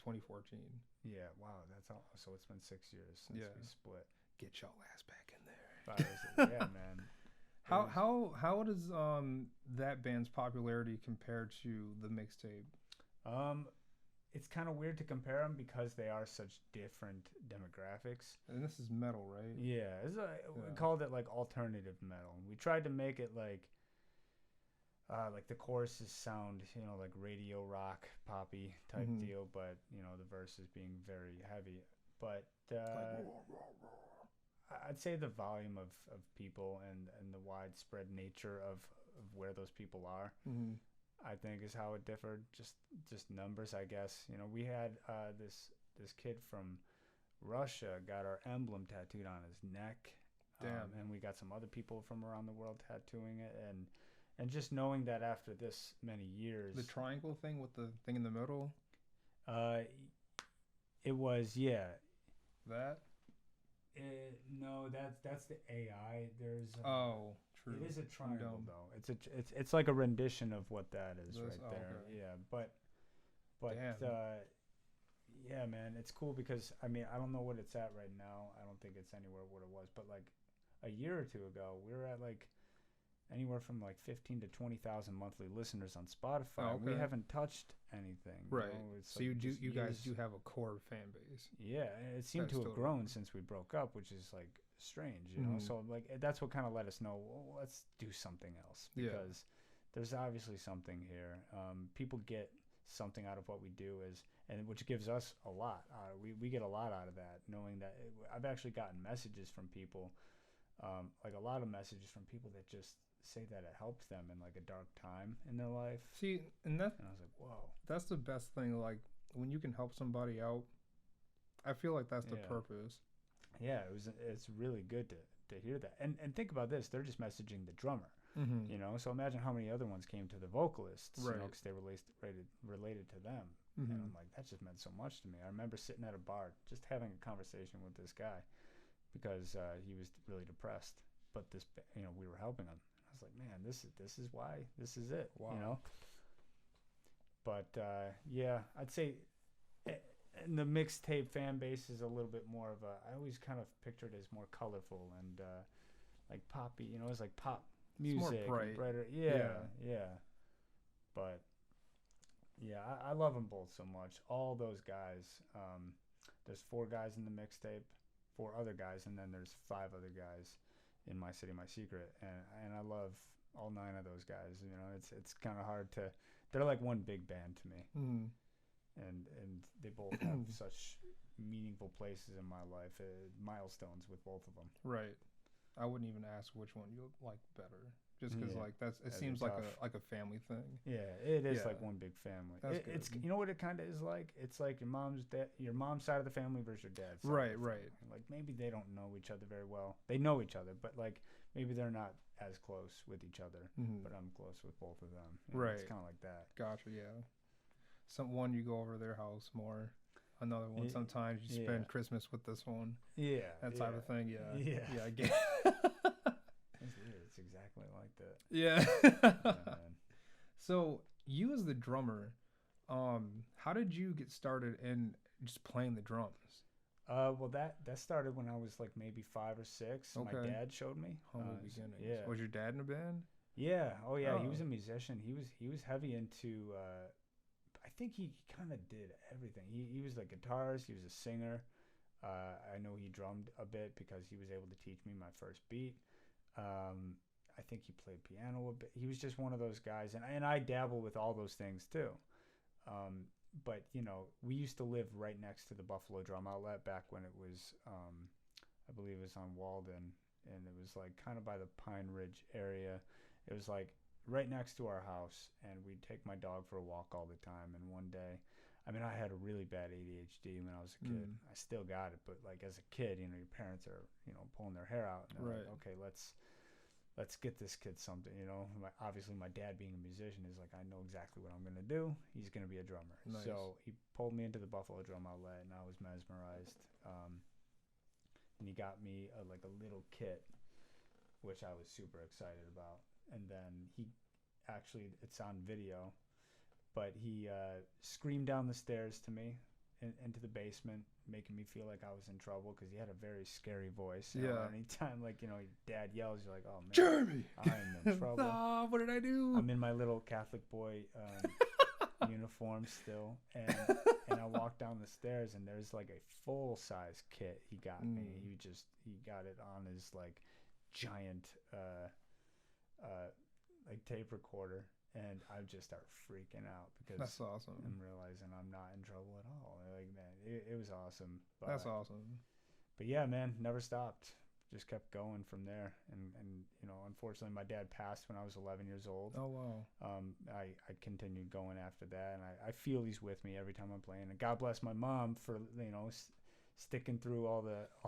2014. Yeah, wow, that's all. So it's been 6 years since we split. Get your ass back in there. Yeah, man. How does that band's popularity compare to the mixtape? It's kind of weird to compare them because they are such different demographics. And this is metal, right? Yeah, we called it like alternative metal. We tried to make it like the choruses sound, you know, like radio rock, poppy type deal, but you know the verses being very heavy. But I'd say the volume of people and the widespread nature of where those people are, I think is how it differed. Just numbers, I guess. You know, we had this kid from Russia got our emblem tattooed on his neck. Damn. And we got some other people from around the world tattooing it, and just knowing that after this many years, the triangle thing with the thing in the middle. It was that. No, that's the AI. There's true. It is a triangle though. It's like a rendition of what that is there. Okay. Yeah, but yeah, man, it's cool because I mean I don't know what it's at right now. I don't think it's anywhere what it was, but like a year or two ago, we were at like anywhere from like 15 to 20,000 monthly listeners on Spotify. We haven't touched anything. Right. You know? So you guys do have a core fan base. Yeah, it seemed to have grown since we broke up, which is like strange, you know. So like that's what kind of let us know. Well, let's do something else because there's obviously something here. People get something out of what we do and which gives us a lot. We get a lot out of that, knowing that I've actually gotten messages from people, like a lot of messages from people that just say that it helped them in like a dark time in their life. See, and I was like, whoa, that's the best thing. Like when you can help somebody out, I feel like that's the purpose. Yeah, it's really good to hear that. And think about this, they're just messaging the drummer, you know, so imagine how many other ones came to the vocalists, you know, because they were related to them. And I'm like, that just meant so much to me. I remember sitting at a bar just having a conversation with this guy because he was really depressed, but this, you know, we were helping him. I was like, man, this is why, this is it. Wow. You know. But yeah, I'd say and the mixtape fan base is a little bit more of I always kind of pictured it as more colorful and like poppy, you know, it's like pop music. It's more bright. Brighter. Yeah. But yeah, I love them both so much. All those guys. There's 4 guys in the mixtape, 4 other guys, and then there's 5 other guys in My City, My Secret, and I love all 9 of those guys. You know, it's kind of hard to. They're like one big band to me, and they both have such meaningful places in my life, milestones with both of them. Right. I wouldn't even ask which one you like better, just because like it seems like a family thing. Yeah, it is like one big family. It's you know what it kind of is like. It's like your mom's side of the family versus your dad's side. Right. Like maybe they don't know each other very well. They know each other, but like maybe they're not as close with each other. But I'm close with both of them. You know, right. It's kind of like that. Gotcha. Yeah. One you go over their house more. Another one sometimes you spend Christmas with this one. Yeah. That type of thing. Yeah. Yeah. Yeah. I get. It's exactly like that. Yeah. Yeah, man. So you as the drummer, how did you get started in just playing the drums? Well, that started when I was like maybe 5 or 6. Okay. My dad showed me. Humble beginnings. Yeah. Was your dad in a band? Yeah. Oh, yeah. He Oh. was a musician. He was heavy into. I think he kind of did everything. He was like guitarist. He was a singer. I know he drummed a bit because he was able to teach me my first beat. I think he played piano a bit. He was just one of those guys, and I dabble with all those things too. But you know, we used to live right next to the Buffalo Drum Outlet back when it was, I believe it was on Walden, and it was like kind of by the Pine Ridge area. It was like right next to our house, and we'd take my dog for a walk all the time. And one day, I mean, I had a really bad ADHD when I was a kid. I still got it, but like as a kid, you know, your parents are, you know, pulling their hair out, and they're like, okay, let's get this kid something, you know. Obviously, my dad being a musician is like, I know exactly what I'm going to do. He's going to be a drummer. Nice. So he pulled me into the Buffalo Drum Outlet, and I was mesmerized. And he got me like a little kit, which I was super excited about. And then he actually, it's on video, but he screamed down the stairs to me into the basement, making me feel like I was in trouble because he had a very scary voice. You know, anytime, like, you know, your dad yells, you're like, oh, man, Jeremy! I'm in trouble. Ah, what did I do? I'm in my little Catholic boy uniform still. And I walk down the stairs, and there's, like, a full-size kit he got me. He got it on his, like, giant, like, tape recorder. And I just start freaking out because that's awesome. I'm realizing I'm not in trouble at all. Like, man, it was awesome. But, that's awesome. But yeah, man, never stopped. Just kept going from there. And you know, unfortunately, my dad passed when I was 11 years old. Oh wow. I continued going after that, and I feel he's with me every time I'm playing. And God bless my mom for, you know, sticking through all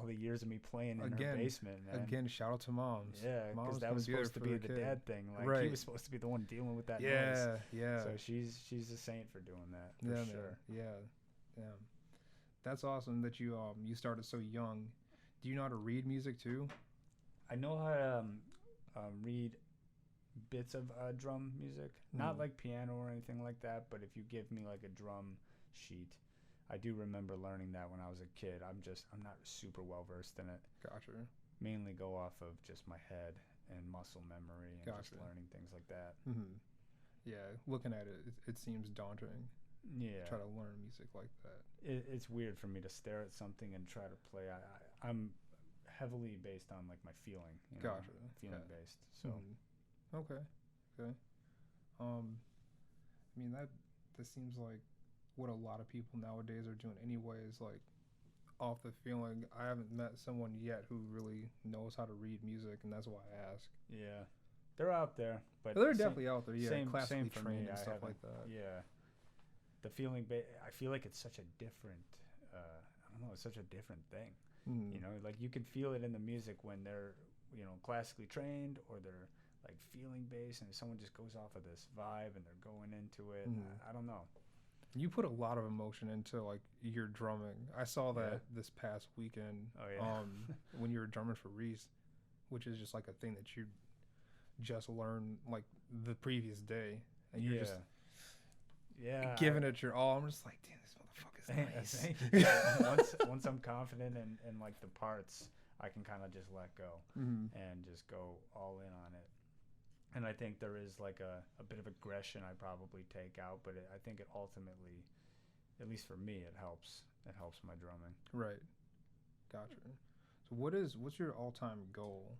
the years of me playing in her basement, man. Again, shout out to moms. Yeah, because that was supposed to be the dad thing. Like, he was supposed to be the one dealing with that noise. Yeah. So she's a saint for doing that. For sure. Yeah. That's awesome that you started so young. Do you know how to read music too? I know how to read bits of drum music, not like piano or anything like that. But if you give me like a drum sheet, I do remember learning that when I was a kid. I'm not super well versed in it. Gotcha. Mainly go off of just my head and muscle memory and just learning things like that. Mm-hmm. Yeah, looking at it, it seems daunting. Yeah. Try to learn music like that. It's weird for me to stare at something and try to play. I'm heavily based on like my feeling. You know, Gotcha. Feeling based. So. Okay. I mean that seems like what a lot of people nowadays are doing anyways, like off the feeling. I haven't met someone yet who really knows how to read music, and that's why I ask. Yeah, they're out there, but they're definitely out there. Yeah, same classically for trained me. and stuff like that. Yeah, the feeling. I feel like it's such a different. I don't know. It's such a different thing. You know, like you can feel it in the music when they're, you know, classically trained, or they're like feeling based, and someone just goes off of this vibe and they're going into it. I don't know. You put a lot of emotion into like your drumming. I saw that this past weekend. Oh yeah. When you were drumming for Reese, which is just like a thing that you just learned like the previous day, and you're just giving it your all. I'm just like, damn, this motherfucker's nice. Thank you. Once I'm confident in like the parts, I can kind of just let go and just go all in on it. And I think there is like a bit of aggression I probably take out, but I think it ultimately, at least for me, it helps. It helps my drumming. Right. Gotcha. So what's your all-time goal?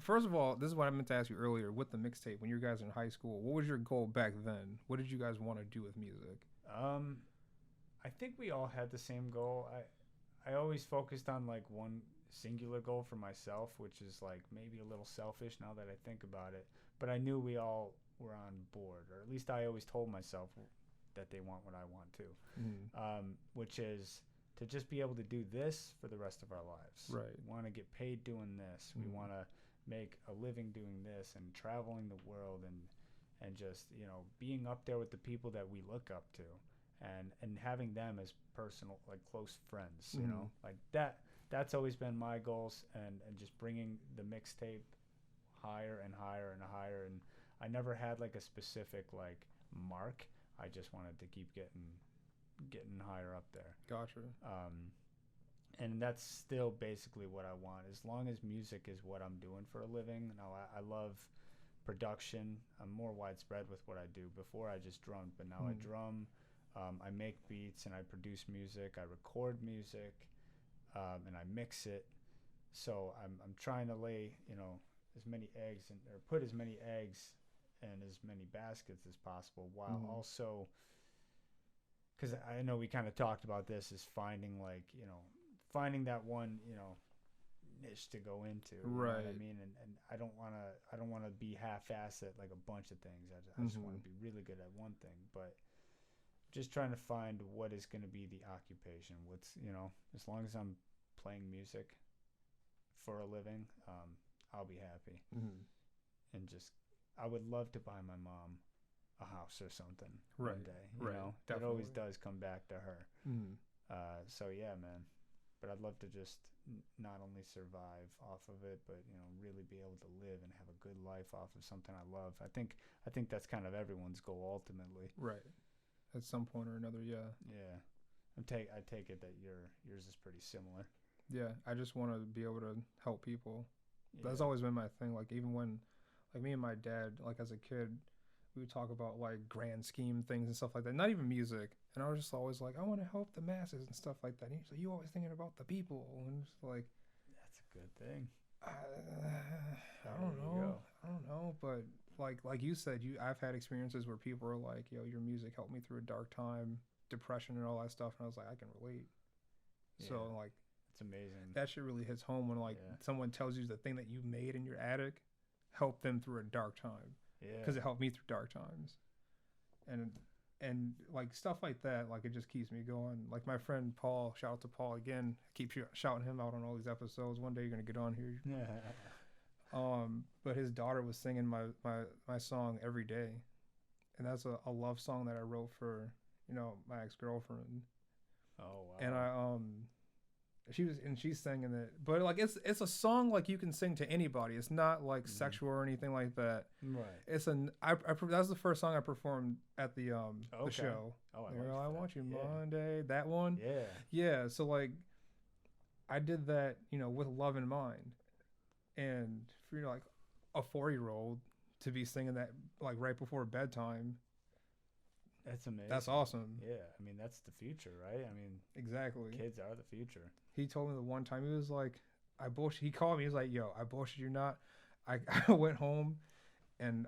First of all, this is what I meant to ask you earlier with the mixtape. When you guys were in high school, what was your goal back then? What did you guys want to do with music? I think we all had the same goal. I always focused on like one singular goal for myself, which is like maybe a little selfish now that I think about it. But I knew we all were on board, or at least I always told myself that they want what I want too, which is to just be able to do this for the rest of our lives. Right. We want to get paid doing this. We want to make a living doing this and traveling the world and just, you know, being up there with the people that we look up to. and having them as personal, like close friends, you know, like that's always been my goals, and just bringing the mixtape higher and higher and higher. And I never had like a specific like mark. I just wanted to keep getting higher up there. Gotcha. And that's still basically what I want, as long as music is what I'm doing for a living. Now I love production. I'm more widespread with what I do. Before I just drummed, but now I drum. I make beats and I produce music. I record music, and I mix it. So I'm trying to lay, you know, as many eggs or put as many eggs in as many baskets as possible, while also, because I know we kind of talked about this, is finding like, you know, finding that one, you know, niche to go into. Right. You know what I mean? And I don't want to be half-assed at like a bunch of things. I just want to be really good at one thing, but just trying to find what is going to be the occupation. What's, you know, as long as I'm playing music for a living, I'll be happy. And just, I would love to buy my mom a house or something one day. You know, definitely. It always does come back to her. So yeah, man. But I'd love to just not only survive off of it, but, you know, really be able to live and have a good life off of something I love. I think that's kind of everyone's goal ultimately. Right. At some point or another, yeah. Yeah. I take it that yours is pretty similar. Yeah, I just want to be able to help people. Yeah. That's always been my thing. Like, even when, like, me and my dad, like, as a kid, we would talk about, like, grand scheme things and stuff like that. Not even music. And I was just always like, I want to help the masses and stuff like that. And he's like, you always thinking about the people. And it's like, that's a good thing. I don't know. But like you said, I've had experiences where people are like, yo, your music helped me through a dark time, depression and all that stuff. And I was like, I can relate. Yeah. So, like, it's amazing. That shit really hits home when, like, someone tells you the thing that you made in your attic helped them through a dark time. Yeah. Because it helped me through dark times. And like stuff like that, like, it just keeps me going. Like, my friend Paul, shout out to Paul again. I keep shouting him out on all these episodes. One day you're gonna get on here. Yeah. But his daughter was singing my song every day, and that's a love song that I wrote for, you know, my ex-girlfriend. Oh wow. And she's singing it, but like it's a song like you can sing to anybody. It's not like sexual or anything like that. Right. It's that was the first song I performed at the show. Oh, I want you Monday. That one. Yeah. Yeah. So, like, I did that, you know, with love in mind, and for, you know, like a 4-year-old to be singing that like right before bedtime. That's amazing. That's awesome. Yeah, I mean, that's the future, right? I mean, exactly. Kids are the future. He told me the one time, he was like, he called me, he was like, yo, I bullshit you not. I went home, and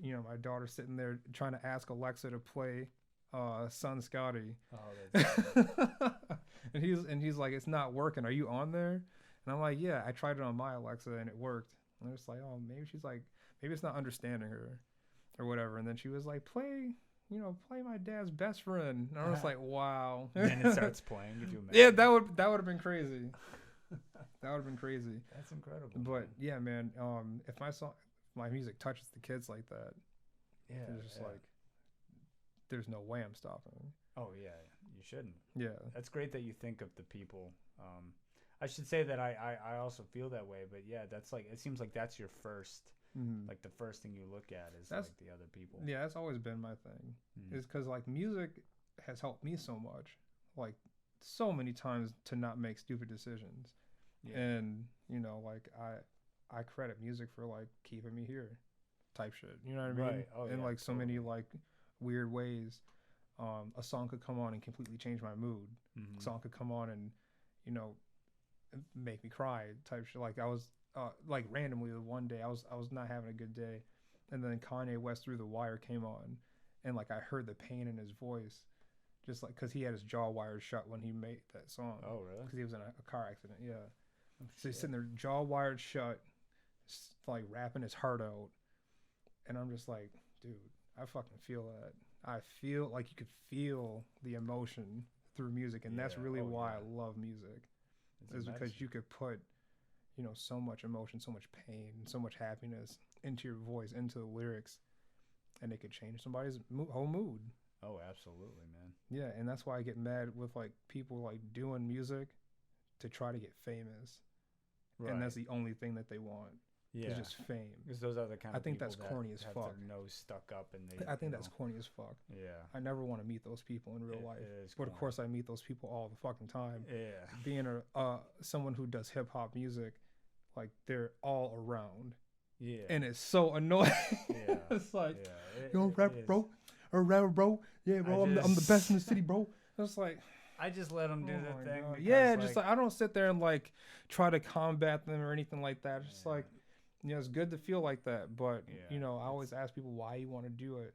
you know, my daughter's sitting there trying to ask Alexa to play Son Scotty. Oh, that's and he's like, it's not working. Are you on there? And I'm like, yeah, I tried it on my Alexa and it worked. And I was like, oh, maybe she's like, maybe it's not understanding her or whatever. And then she was like, play my dad's best friend. And I was like, wow. And then it starts playing. Could you imagine? Yeah, that would have been crazy. That would have been crazy. That's incredible. But yeah, man, if my music touches the kids like that, it's just like, there's no way I'm stopping. Oh yeah, you shouldn't. Yeah, that's great that you think of the people. I should say that I also feel that way, but yeah, that's like, it seems like that's your first. Like, the first thing you look at is like the other people. Yeah, that's always been my thing. Is because, like, music has helped me so much, like, so many times, to not make stupid decisions. Yeah. And, you know, like, I credit music for, like, keeping me here type shit. You know what I mean? Right. Oh, in like so many like weird ways. A song could come on and completely change my mood. A song could come on and, you know, make me cry type shit. Like, I was like, randomly the one day I was not having a good day, and then Kanye West Through the Wire came on, and like, I heard the pain in his voice, just like, because he had his jaw wired shut when he made that song. Oh really? Because he was in a car accident. Yeah. Oh, so he's sitting there jaw wired shut, like, rapping his heart out, and I'm just like, dude, I fucking feel that. I feel like you could feel the emotion through music, and that's really why I love music. Is because you could put, you know, so much emotion, so much pain, so much happiness into your voice, into the lyrics, and it could change somebody's whole mood. Oh, absolutely, man. Yeah, and that's why I get mad with like people like doing music to try to get famous, Right. and that's the only thing that they want. Yeah. Is just fame. Because those are the kind I of think people that's that corny as have fuck. their nose stuck up and they. I think that's corny as fuck. Yeah. I never want to meet those people in real It life, is but of corny. course I meet those people all the fucking time. Yeah. Being someone who does hip hop music, like they're all around, Yeah. and it's so annoying. Yeah. It's like, Yeah. you know, rap, bro, or rapper, bro. Yeah, bro, I'm the best in the city, bro. It's like, I just let them do oh their my thing. God. Because, Yeah, just like I don't sit there and like try to combat them or anything like that. It's just like, you know, it's good to feel like that, but you know, I always ask people why you want to do it,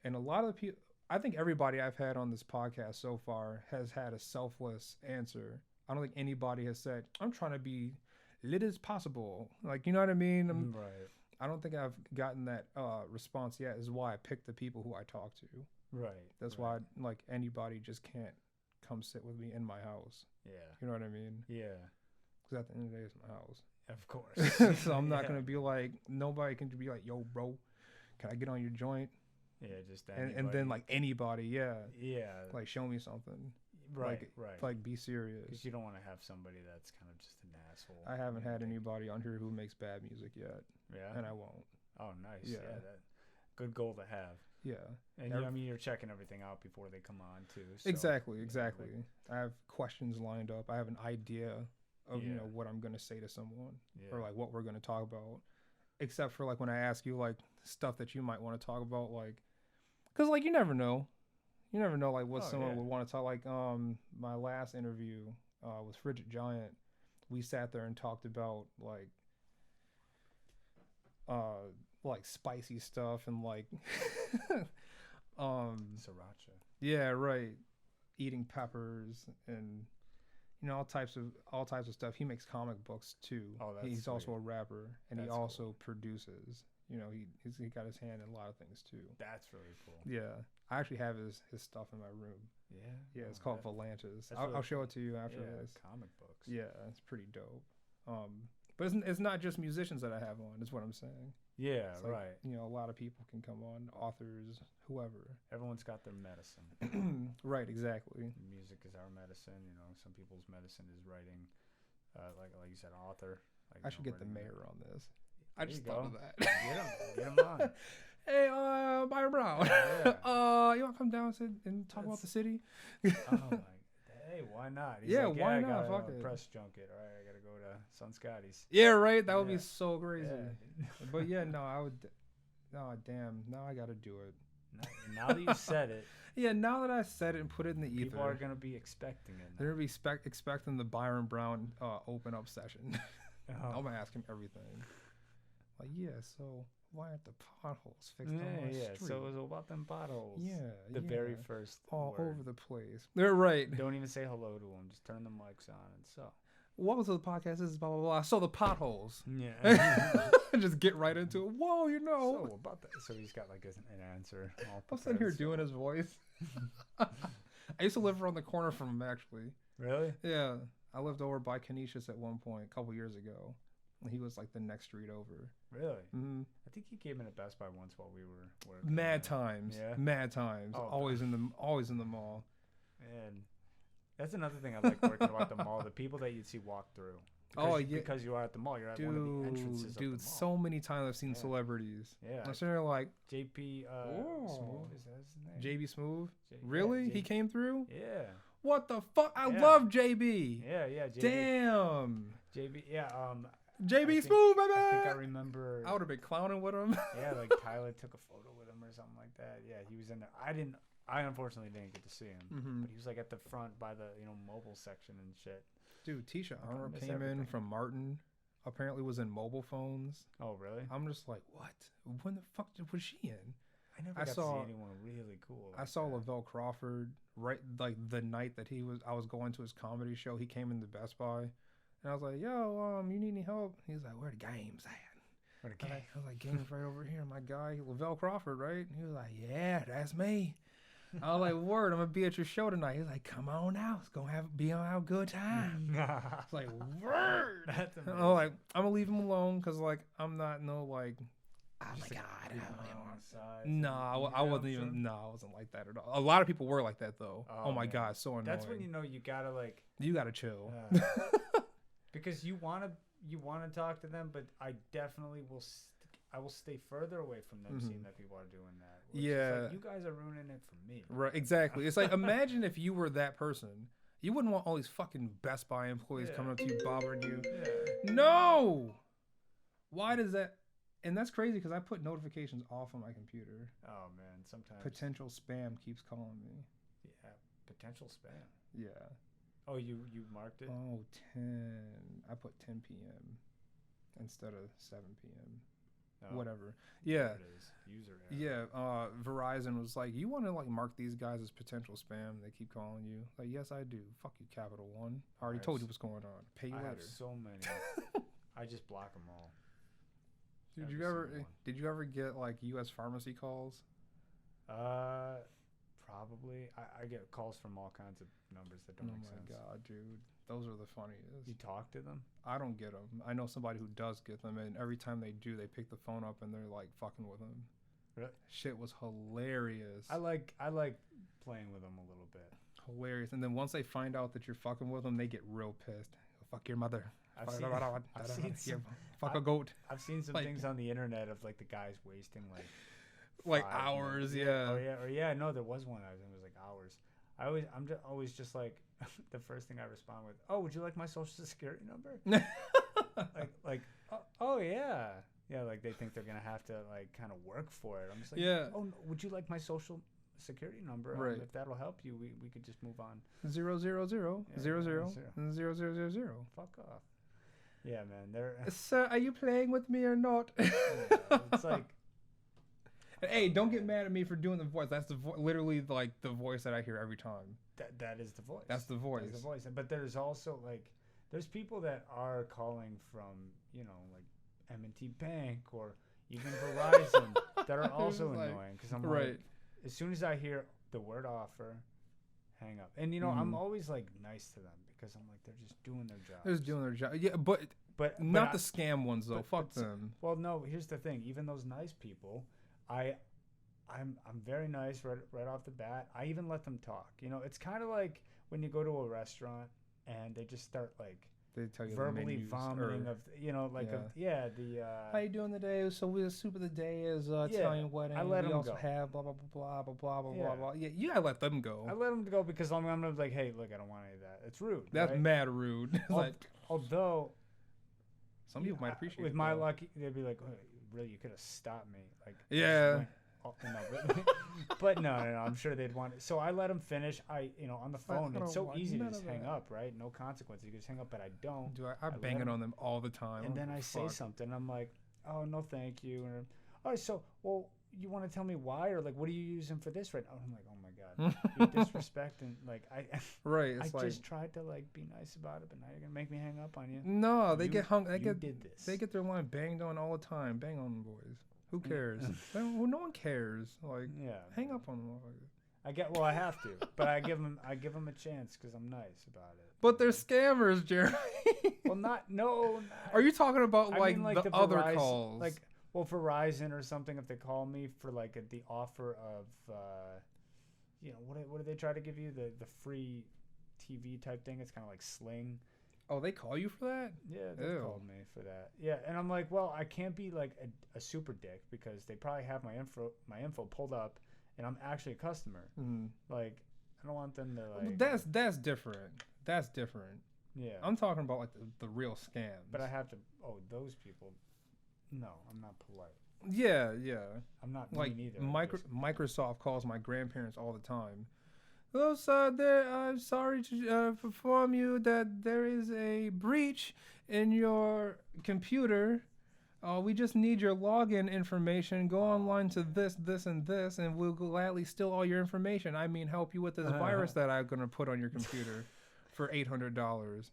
and a lot of the people, I think everybody I've had on this podcast so far has had a selfless answer. I don't think anybody has said, I'm trying to be lit as possible. Like, you know what I mean? Right. I don't think I've gotten that response yet. Is why I pick the people who I talk to. Right. That's why like anybody just can't come sit with me in my house. Yeah. You know what I mean? Yeah. Because at the end of the day, it's my house. Of course. So I'm not gonna be like, nobody can be like, yo, bro, can I get on your joint? Yeah, just And then like anybody, yeah, like show me something. right, like, right. Like be serious. Because you don't want to have somebody that's kind of just an asshole. I haven't had anybody on here who makes bad music yet, Yeah. and I won't. Oh, nice. Yeah. That good goal to have. Yeah. And I mean, you're checking everything out before they come on too. So, Exactly. you know, Exactly. like, I have questions lined up. I have an idea of you Yeah. know what I'm gonna say to someone yeah. or like what we're gonna talk about. Except for like when I ask you like stuff that you might want to talk about, like, cause like you never know like what someone would want to talk. Like my last interview with Frigid Giant, we sat there and talked about like spicy stuff and like Sriracha. yeah, right, eating peppers and you know all types of stuff. He makes comic books too. Oh, that's he's sweet. also a rapper and he That's also cool. produces. You know, he got his hand in a lot of things too. That's really cool. Yeah, I actually have his stuff in my room. Yeah. Yeah, it's called Volantis. that's I'll really show cool. it to you after Yeah, this. comic books. Yeah, it's pretty dope. But it's not just musicians that I have on. Is what I'm saying. Yeah, It's like, right. You know, a lot of people can come on, authors, whoever. Everyone's got their medicine. Right, exactly. Music is our medicine. You know, some people's medicine is writing, like you said, author. Like, I should get the mayor on this. I There just you thought go. of that. Get him on. Hey, Byron Brown. Yeah. You want to come down and talk about the city? Oh my. Hey, why not? He's Yeah, like, why I not? got Fuck a it. press junket. All right, I gotta go to Son Scotty's. Yeah, right. That would be Yeah. so crazy. Yeah. But yeah, no, I would. Oh damn! Now I gotta do it. Now that you said it, Yeah, now that I said it and put it in the ether, people are gonna be expecting it. they're gonna be expecting the Byron Brown open up session. Oh. I'm gonna ask him everything. Like, yeah, so why aren't the potholes fixed Yeah, on my yeah. street? So it was all about them potholes. Yeah, The very yeah. first all word. over the place. They're right. Don't even say hello to them. Just turn the mics on and so. Welcome to the podcast. This is blah blah blah. So the potholes. Yeah. Just get right into it. Whoa, you know. So about that. So he's got like an answer. All I'm sitting here prepared, doing his voice. I used to live around the corner from him, actually. Really? Yeah, I lived over by Canisius at one point, a couple years ago. He was like the next street over. Really? Mm-hmm. I think he came in at Best Buy once while we were working. Mad there. times. Yeah. Mad times. Oh, always in the mall. And that's another thing I like working about the mall. The people that you'd see walk through. Oh, yeah. Because you are at the mall. You're at one of the entrances of the mall. So many times I've seen Yeah. celebrities. Yeah. I'm sitting there like, JP Whoa. Smooth, is that his name? JB Smooth? J- Really? yeah, He came through? Yeah. What the fuck? I Yeah. love JB. Yeah, yeah. JB, Damn. JB, yeah. JB think- Smooth, baby. I think I remember. I would have been clowning with him. Yeah, like Tyler took a photo with him or something like that. Yeah, he was in there. I unfortunately didn't get to see him, Mhm. but he was like at the front by the mobile section and shit. Dude, Tisha I Arnold miss came in everything. from Martin. Apparently was in mobile phones. Oh really? I'm just like, what? When the fuck was she in? I never I got saw- to see anyone really cool. I like saw that. Lavelle Crawford right like the night that I was going to his comedy show. He came into Best Buy, and I was like, "Yo, you need any help?" He was like, "Where the games at?" What a I guy. was like, "Games right over here, my guy, Lavelle Crawford, right?" And he was like, "Yeah, that's me." I was like, "Word, I'm gonna be at your show tonight." He's like, "Come on now, it's gonna have a good time." It's like, word. That's I'm amazing. like, I'm gonna leave him alone because like I'm not no like oh Just my like god, creeping oh, around on the sides. no, I wasn't even. No, I wasn't like that at all. A lot of people were like that though. Oh, my man. god, so annoying. That's when you know you gotta like. You gotta chill. Because you wanna talk to them, but I definitely will. I will stay further away from them, seeing that people are doing that. Which is like, you guys are ruining it for me. Right, exactly. It's like, imagine if you were that person. You wouldn't want all these fucking Best Buy employees coming up to you, bothering you. Yeah. No! Why does that... And that's crazy, because I put notifications off on my computer. Oh, man, sometimes... Potential spam keeps calling me. Yeah, potential spam. Yeah. Oh, you marked it? Oh, 10. I put 10 p.m. instead of 7 p.m. Oh, Whatever. Yeah. There it is. User error. Yeah. Verizon was like, you want to like mark these guys as potential spam? They keep calling you. Like, yes, I do. Fuck you, Capital One. I already told you what's going on. Pay you I later. have so many. I just block them all. Did you ever get like U.S. pharmacy calls? Probably. I get calls from all kinds of numbers that don't make sense. Oh my god, dude. Those are the funniest. You talk to them? I don't get them. I know somebody who does get them, and every time they do, they pick the phone up and they're like fucking with them. Really? Shit was hilarious. I like playing with them a little bit. Hilarious. And then once they find out that you're fucking with them, they get real pissed. Fuck your mother. I've seen fuck a goat. I've seen some things on the internet of like the guys wasting like hours, yeah. Or yeah, no, there was one. It was like hours. I'm always just like the first thing I respond with, "Oh, would you like my social security number?" oh yeah, like they think they're gonna have to like kind of work for it. I'm just like, yeah. Oh, no, would you like my social security number? Right. If that'll help you, we could just move on. 000 000 000. Fuck off. Yeah, man. They're. Sir, are you playing with me or not? It's like. Hey, don't get mad at me for doing the voice. That's literally like the voice that I hear every time. That is the voice. That's the voice. That's the voice. But there's also there's people that are calling from like M&T Bank or even Verizon that are also annoying because I'm like, as soon as I hear the word offer, hang up. And I'm always like nice to them because I'm like they're just doing their job. They're just doing their job. Yeah, but not the scam ones though. Fuck them. Well, no. Here's the thing. Even those nice people. I'm very nice right off the bat. I even let them talk. It's kind of like when you go to a restaurant and they just start like they tell you verbally vomiting of how you doing today? So the soup of the day is Italian wedding. I let them also go. have blah blah blah blah blah blah blah blah. Yeah, you gotta let them go. I let them go because I'm like, hey, look, I don't want any of that. It's rude. That's right? mad rude. Although some people might appreciate with it. With my luck, they'd be like, oh, really, you could have stopped me. Like but no, I'm sure they'd want it. So I let them finish. On the phone, it's so easy to just hang up, right? No consequences. You can just hang up, but I don't. I bang it on them all the time. And then I say something. I'm like, oh, no, thank you. And, all right, so, well, you want to tell me why? Or, like, what are you using for this right now? I'm like, oh, my God. You're disrespecting. Like, right, I just tried to, like, be nice about it, but now you're going to make me hang up on you. No, they get hung. Did this. They get their line banged on all the time. Bang on them, boys. Who cares? No one cares. Like, hang up on them. I have to, but I give them a chance because I'm nice about it. But they're scammers, Jeremy. Well, no. Are you talking about the other Verizon, calls? Like, well, Verizon or something. If they call me for like the offer of, what do they try to give you? The free TV type thing. It's kind of like Sling. Oh, they call you for that? Yeah, they called me for that. Yeah, and I'm like, well, I can't be like a super dick because they probably have my info pulled up, and I'm actually a customer. Mm-hmm. Like, I don't want them to like. That's different. That's different. Yeah. I'm talking about like the real scams. But I have to. Oh, those people. No, I'm not polite. Yeah. I'm not like mean either. Microsoft calls my grandparents all the time. Hello, sir. I'm sorry to inform you that there is a breach in your computer. We just need your login information. Go online to this, and this, and we'll gladly steal all your information. I mean, help you with this virus that I'm going to put on your computer for $800.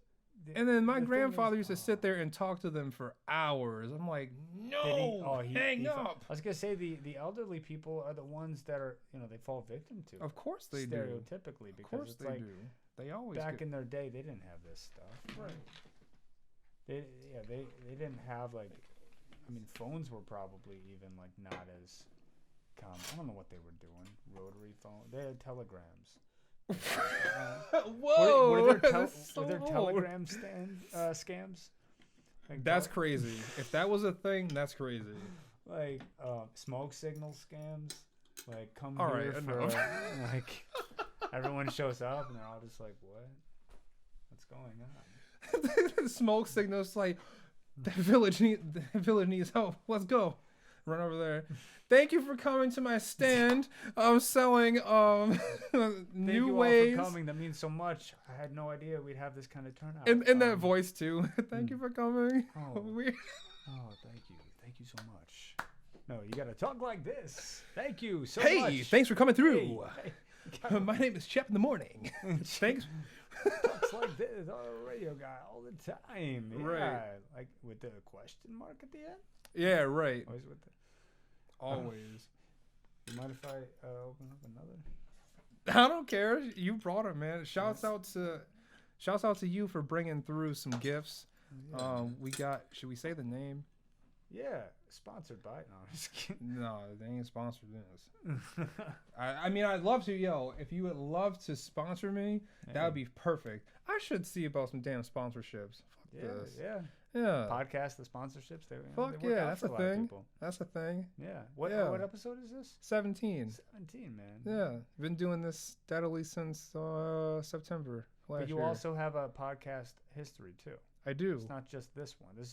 And then my grandfather used to sit there and talk to them for hours. I'm like, no, hang up. I was going to say the elderly people are the ones that are, they fall victim to. Of course they do. Stereotypically. Because of course it's they like, do. They always back in their day, they didn't have this stuff. Right. They didn't have like I mean, phones were probably even like not as common. I don't know what they were doing. Rotary phone. They had telegrams. Whoa! Were there, that's so were there old. telegram scams? Like That's crazy. If that was a thing, that's crazy. like smoke signal scams. Like come All here right, for enough. like everyone shows up and they're all just like, what? What's going on? The smoke signals like that village needs help. Let's go. Run over there. Thank you for coming to my stand. I'm selling Thank new you ways. all for coming. That means so much. I had no idea we'd have this kind of turnout. In that voice too. Thank you for coming. Oh, thank you. Thank you so much. No, you gotta talk like this. Thank you so much. Hey, thanks for coming through. Hey, My name is Chep in the morning. Thanks. talks like this. Oh, radio guy all the time. Yeah. Right. Like with the question mark at the end. Yeah, right. Always with the. Always. You mind if I open up another? I don't care. You brought it, man. Shouts out to you for bringing through some gifts. Yeah, We got. Should we say the name? yeah, sponsored by. No, I'm just kidding. No, they ain't sponsored this. I mean, I'd love to. Yo, if you would love to sponsor me, that would be perfect. I should see about some damn sponsorships. Fuck Yeah, this. yeah. Yeah. Podcast, the sponsorships. They, Fuck they work yeah, out that's for a lot of thing. people. That's a thing. Yeah. What Yeah. what episode is this? 17. 17, man. Yeah, been doing this steadily since September last But you year. also have a podcast history too. I do. It's not just this one. It's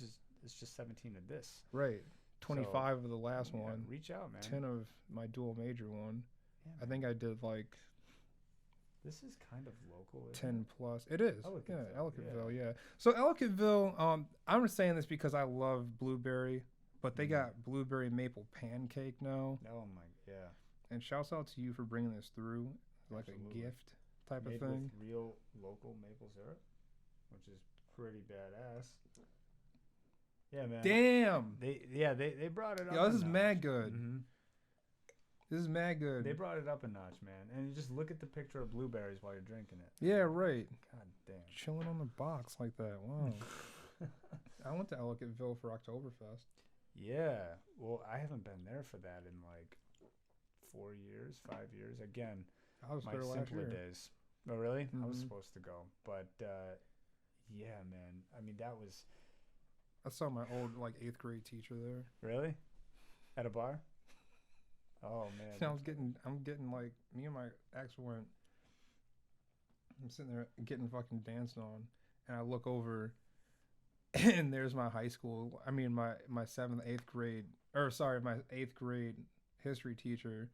just 17 of this. Right. 25 of the last Yeah, one. reach out, man. 10 of my dual major one. Yeah, I think I did like this is kind of local. Isn't 10 it? plus. It is. Ellicottville, Yeah, Ellicottville, yeah. So Ellicottville, I'm just saying this because I love blueberry, but they got blueberry maple pancake now. Oh my, yeah. And shouts out to you for bringing this through, like Absolutely. a gift type Made of thing. with real local maple syrup, which is pretty badass. Yeah, man. Damn. They brought it up. Yo, this a is notch. mad good. Mhm. This is mad good. They brought it up a notch, man. And you just look at the picture of blueberries while you're drinking it. Yeah, right. God damn. Chilling on the box like that. Wow. I went to Ellicottville for Oktoberfest. Yeah. Well, I haven't been there for that in like 4 years, 5 years. Again, I was my there last simpler year. days. Oh, really? I was Mhm. supposed to go, but yeah, man. I mean, that was I saw my old like 8th grade teacher there. really at a bar. Oh man. I'm getting like me and my ex went. I'm sitting there getting fucking danced on, and I look over, and there's my high school. I mean my 7th, 8th grade, or sorry, my 8th grade history teacher,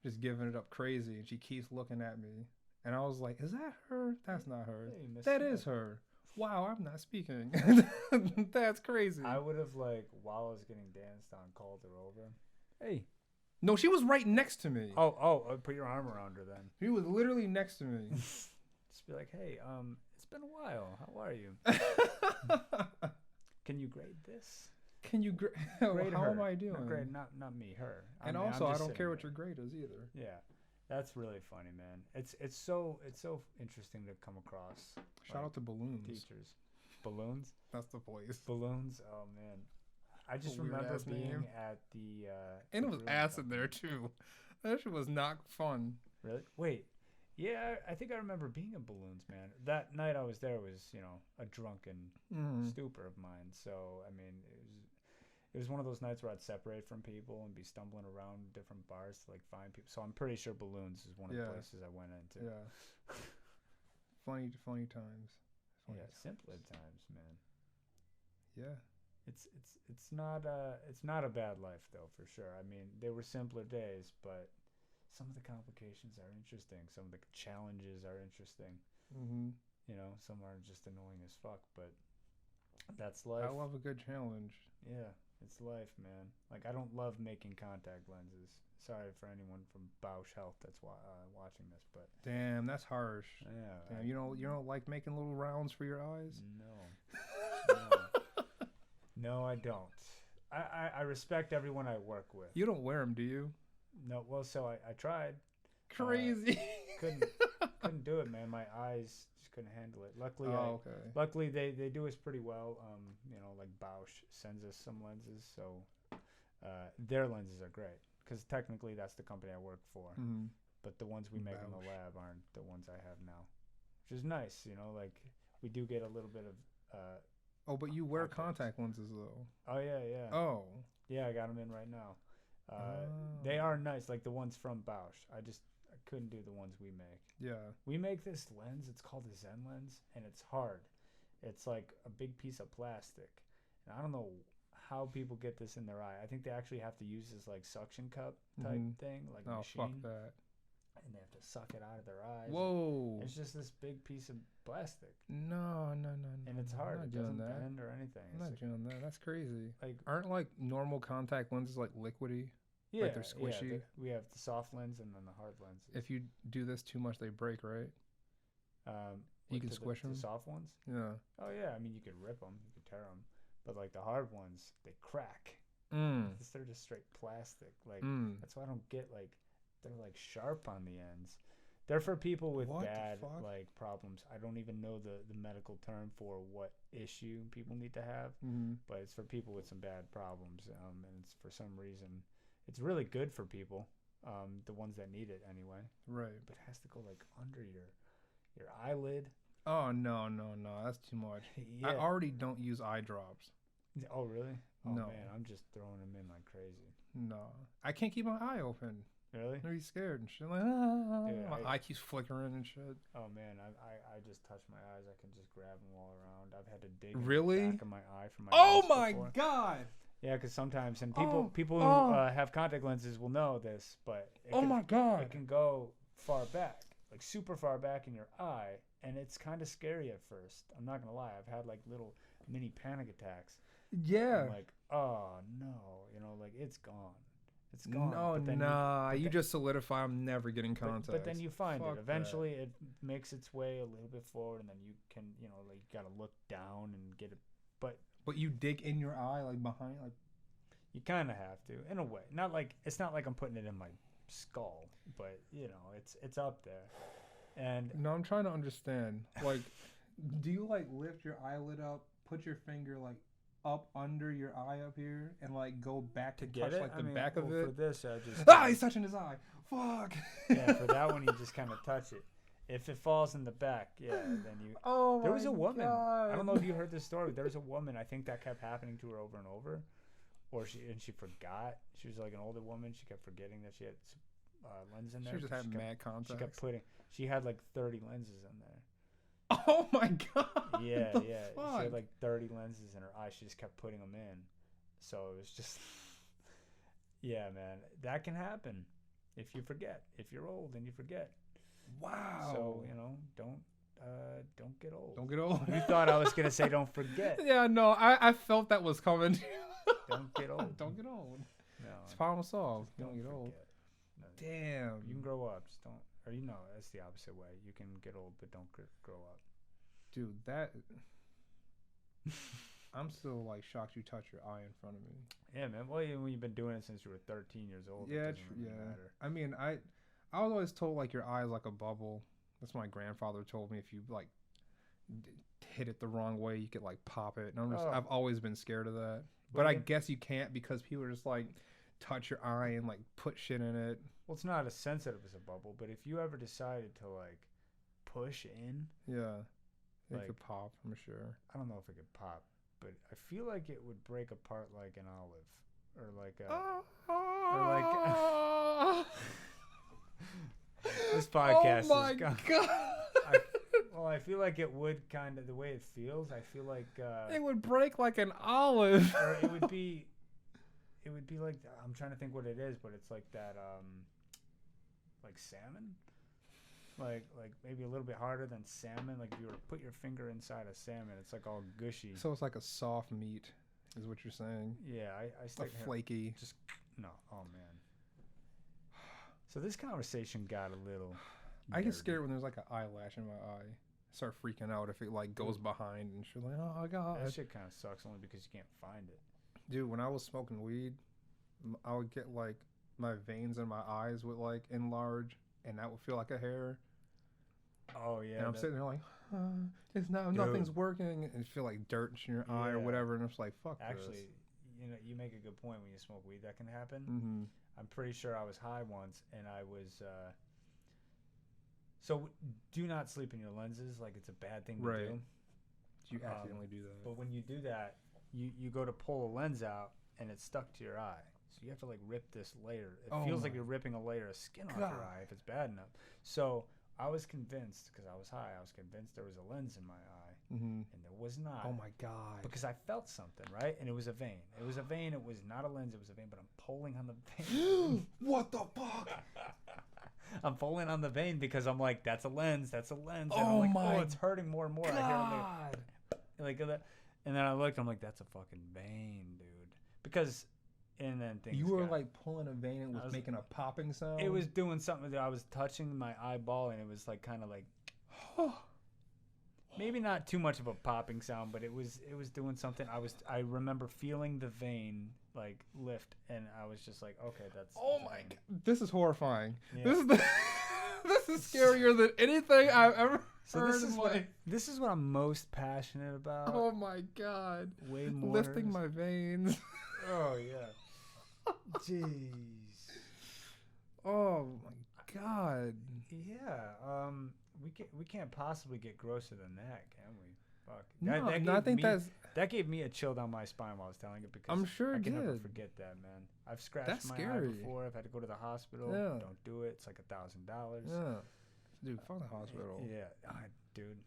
just giving it up crazy, and she keeps looking at me, and I was like, "Is that her? That's not her. Hey, Miss That Smith. is her. Wow, I'm not speaking. That's crazy." I would have like while I was getting danced on, called her over. Hey. No, she was right next to me. Put your arm around her then. She was literally next to me. Just be like, hey, it's been a while. How are you? Can you grade this? Can you grade Grade how her. am I doing? No, grade, not me, her. And I mean, also, I'm I just don't sitting care what there. your grade is either. Yeah, that's really funny, man. It's so interesting to come across. Shout out to Balloons. teachers. Balloons. That's the place. Balloons. Oh man, I just A weird remember ass being name. at the. And the it was brewing acid company. there too. That shit was not fun. Really? Wait. Yeah, I think I remember being at Balloons, man. That night I was there was, a drunken stupor of mine. So, I mean, it was one of those nights where I'd separate from people and be stumbling around different bars to, like, find people. So I'm pretty sure Balloons is one of the places I went into. Yeah. funny times. Funny Yeah, times. simpler times, man. Yeah. It's not a bad life, though, for sure. I mean, they were simpler days, but some of the complications are interesting. Some of the challenges are interesting. Mm-hmm. Some are just annoying as fuck, but that's life. I love a good challenge. Yeah, it's life, man. Like, I don't love making contact lenses. Sorry for anyone from Bausch Health that's watching this, but Damn, that's harsh. yeah. Damn, you don't like making little rounds for your eyes? No. No, I don't. I respect everyone I work with. You don't wear them, do you? No, well, so I tried. crazy. Couldn't do it, man. My eyes just couldn't handle it. Luckily, luckily they do us pretty well. You know, like Bausch sends us some lenses, so their lenses are great because technically that's the company I work for. Mm-hmm. But the ones we make in the lab aren't the ones I have now, which is nice. You know, like we do get a little bit of. Oh, but you wear contact lenses though. Oh yeah. Oh. Yeah, I got them in right now. They are nice, like the ones from Bausch. I couldn't do the ones we make. Yeah. We make this lens. It's called a Zen lens, and it's hard. It's like a big piece of plastic, and I don't know how people get this in their eye. I think they actually have to use this like suction cup type thing, like a machine. Fuck that. And they have to suck it out of their eyes. Whoa. It's just this big piece of plastic. No. And it's hard. It doesn't bend or anything. I'm not doing that. That's crazy. Like, aren't like normal contact lenses like liquidy? Yeah. Like they're squishy. Yeah, we have the soft lens and then the hard lenses. If you do this too much, they break, right? You can squish them. The soft ones? Yeah. Oh, yeah. I mean, you could rip them. You could tear them. But like the hard ones, they crack. They're just straight plastic. Like, that's why I don't get like... They're like sharp on the ends. They're for people with bad like problems. I don't even know the medical term for what issue people need to have, but it's for people with some bad problems. And it's for some reason, it's really good for people, the ones that need it anyway. Right. But it has to go like under your eyelid. Oh no, that's too much. Yeah. I already don't use eye drops. Oh really? Oh no. Man, I'm just throwing them in like crazy. No, I can't keep my eye open. Really? Are you scared and shit? Like, my eye keeps flickering and shit. Oh man, I just touch my eyes. I can just grab them all around. I've had to dig really? in the back of my eye for my. Oh my god! Yeah, because sometimes people who have contact lenses will know this, but my god, it can go far back, like super far back in your eye, and it's kind of scary at first. I'm not gonna lie. I've had like little mini panic attacks. Yeah. I'm like, oh no, you know, like it's gone. It's gone. No, you just solidify. I'm never getting contacts. But then you find it. Eventually, it makes its way a little bit forward, and then you can, you know, like you gotta look down and get it. But you dig in your eye, like behind, like you kind of have to, in a way. Not like it's not like I'm putting it in my skull, but you know, it's up there. And no, I'm trying to understand. Like, do you like lift your eyelid up, put your finger like up under your eye up here and like go back to touch like the back of it. For this, I just he's touching his eye. Fuck. Yeah, for that one you just kind of touch it. If it falls in the back, then you. Oh, there was a woman. God. I don't know if you heard this story. There was a woman. I think that kept happening to her over and over, or she forgot. She was like an older woman. She kept forgetting that she had lens in there. She just had mad contacts. She kept putting. She had like 30 lenses in there. Oh my god! Yeah. Fuck? She had like 30 lenses in her eye. She just kept putting them in. So it was just, yeah, man, that can happen if you forget. If you're old and you forget. Wow. So don't get old. Don't get old. You thought I was gonna say don't forget. Yeah, no, I felt that was coming. Don't get old. Don't get old. No. It's problem solved. Don't get forget. old. No, damn. You can grow up. Just don't. Or that's the opposite way. You can get old, but don't grow up. Dude, that... I'm still, like, shocked you touched your eye in front of me. Yeah, man. Well, when you've been doing it since you were 13 years old, yeah, it doesn't really matter. I mean, I was always told, like, your eye is like a bubble. That's what my grandfather told me. If you, like, hit it the wrong way, you could, like, pop it. And I've always been scared of that. But I guess you can't because people are just, like, touch your eye and, like, put shit in it. Well, it's not as sensitive as a bubble, but if you ever decided to, like, push in... Yeah. It like, could pop, I'm sure. I don't know if it could pop, but I feel like it would break apart like an olive. Or like a... This podcast is gone. Oh, my God. I feel like it would kind of... The way it feels, I feel like... it would break like an olive. Or it would be... It would be like, I'm trying to think what it is, but it's like that, like salmon, like maybe a little bit harder than salmon. Like if you were to put your finger inside a salmon, it's like all gushy. So it's like a soft meat, is what you're saying? Yeah, I stick flaky. Just no. Oh man. So this conversation got a little. I get scared when there's like an eyelash in my eye. I start freaking out if it like goes behind and shit. Like, oh my god. That shit kind of sucks only because you can't find it. Dude, when I was smoking weed, I would get like my veins in my eyes would like enlarge and that would feel like a hair. Oh yeah. And I'm sitting there like, it's not, nothing's working, and you feel like dirt in your eye or whatever, and I'm just like, fuck Actually, this. you know, you make a good point when you smoke weed. That can happen. Mm-hmm. I'm pretty sure I was high once, and I was. So do not sleep in your lenses. Like it's a bad thing to do. You accidentally do that. But when you do that, you go to pull a lens out, and it's stuck to your eye. So you have to like rip this layer. It feels like you're ripping a layer of skin off your eye if it's bad enough. So I was convinced, because I was high, I was convinced there was a lens in my eye, and there was not. Oh my God. Because I felt something, right? And it was a vein. It was a vein. It was not a lens. It was a vein, but I'm pulling on the vein. What the fuck? I'm pulling on the vein because I'm like, that's a lens. That's a lens. And I'm like, it's hurting more and more. God. I hear like that. And then I looked, I'm like, that's a fucking vein, dude. Because, and then things You were like pulling a vein and was making a popping sound? It was doing something that I was touching my eyeball, and it was like kind of like, maybe not too much of a popping sound, but it was doing something. I remember feeling the vein like lift, and I was just like, okay, that's. Oh my God, this is horrifying. Yeah. This is scarier than anything I've ever heard. This is what I'm most passionate about. Oh my God. Way more. Lifting my veins. Oh yeah. Jeez. Oh my God. Yeah. We can't possibly get grosser than that, can we? Fuck. No, I think that gave me a chill down my spine while I was telling it, because I'm sure I it can never did. forget that, man. I've scratched That's my scary. eye before. I've had to go to the hospital. Yeah. Don't do it. It's like $1,000. Yeah. Dude, fuck the hospital. Yeah, dude.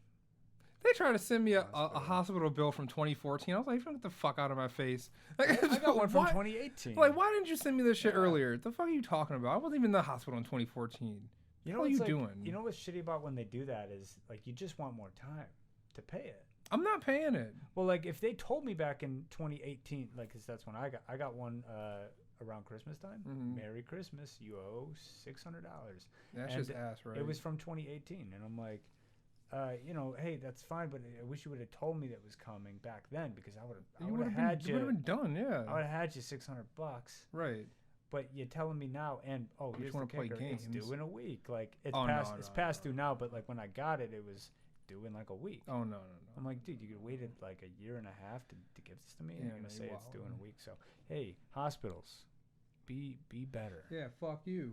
They tried to send me a hospital bill from 2014. I was like, get the fuck out of my face. Like, I got one from 2018. Like, why didn't you send me this shit earlier? The fuck are you talking about? I wasn't even in the hospital in 2014. You know what are you doing? You know what's shitty about when they do that is, like, you just want more time to pay it. I'm not paying it. Well, like, if they told me back in 2018, like, 'cause that's when I got one around Christmas time. Mm-hmm. Merry Christmas, you owe $600. That's just ass, right? It was from 2018, and I'm like, you know, hey, that's fine, but I wish you would have told me that was coming back then, because I would have had you. You would have been done, yeah. I would have had you $600. Right. But you're telling me now, and here's the kicker, it's due in a week. Like, it's past due now, but like when I got it, it was due in like a week. Oh no. I'm like, dude, you waited like a year and a half to give this to me, and you're gonna say it's due in a week. So hey, hospitals, be better. Yeah, fuck you.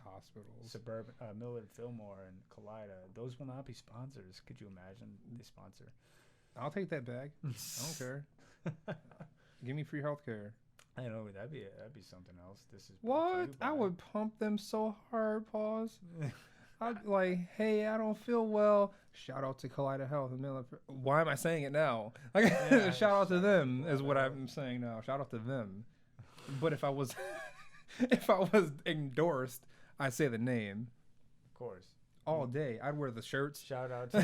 Hospitals. Suburban, Millard Fillmore and Kaleida, those will not be sponsors. Could you imagine they sponsor? I'll take that bag. I don't care. Give me free healthcare. I know that'd be something else. This is what I would pump them so hard. Pause. I'd be like, hey, I don't feel well. Shout out to Kaleida Health and Millard. Why am I saying it now? Like, shout out to them is what I'm saying now. Shout out to them. But if I was endorsed, I'd say the name. Of course. All day. I'd wear the shirts. Shout out to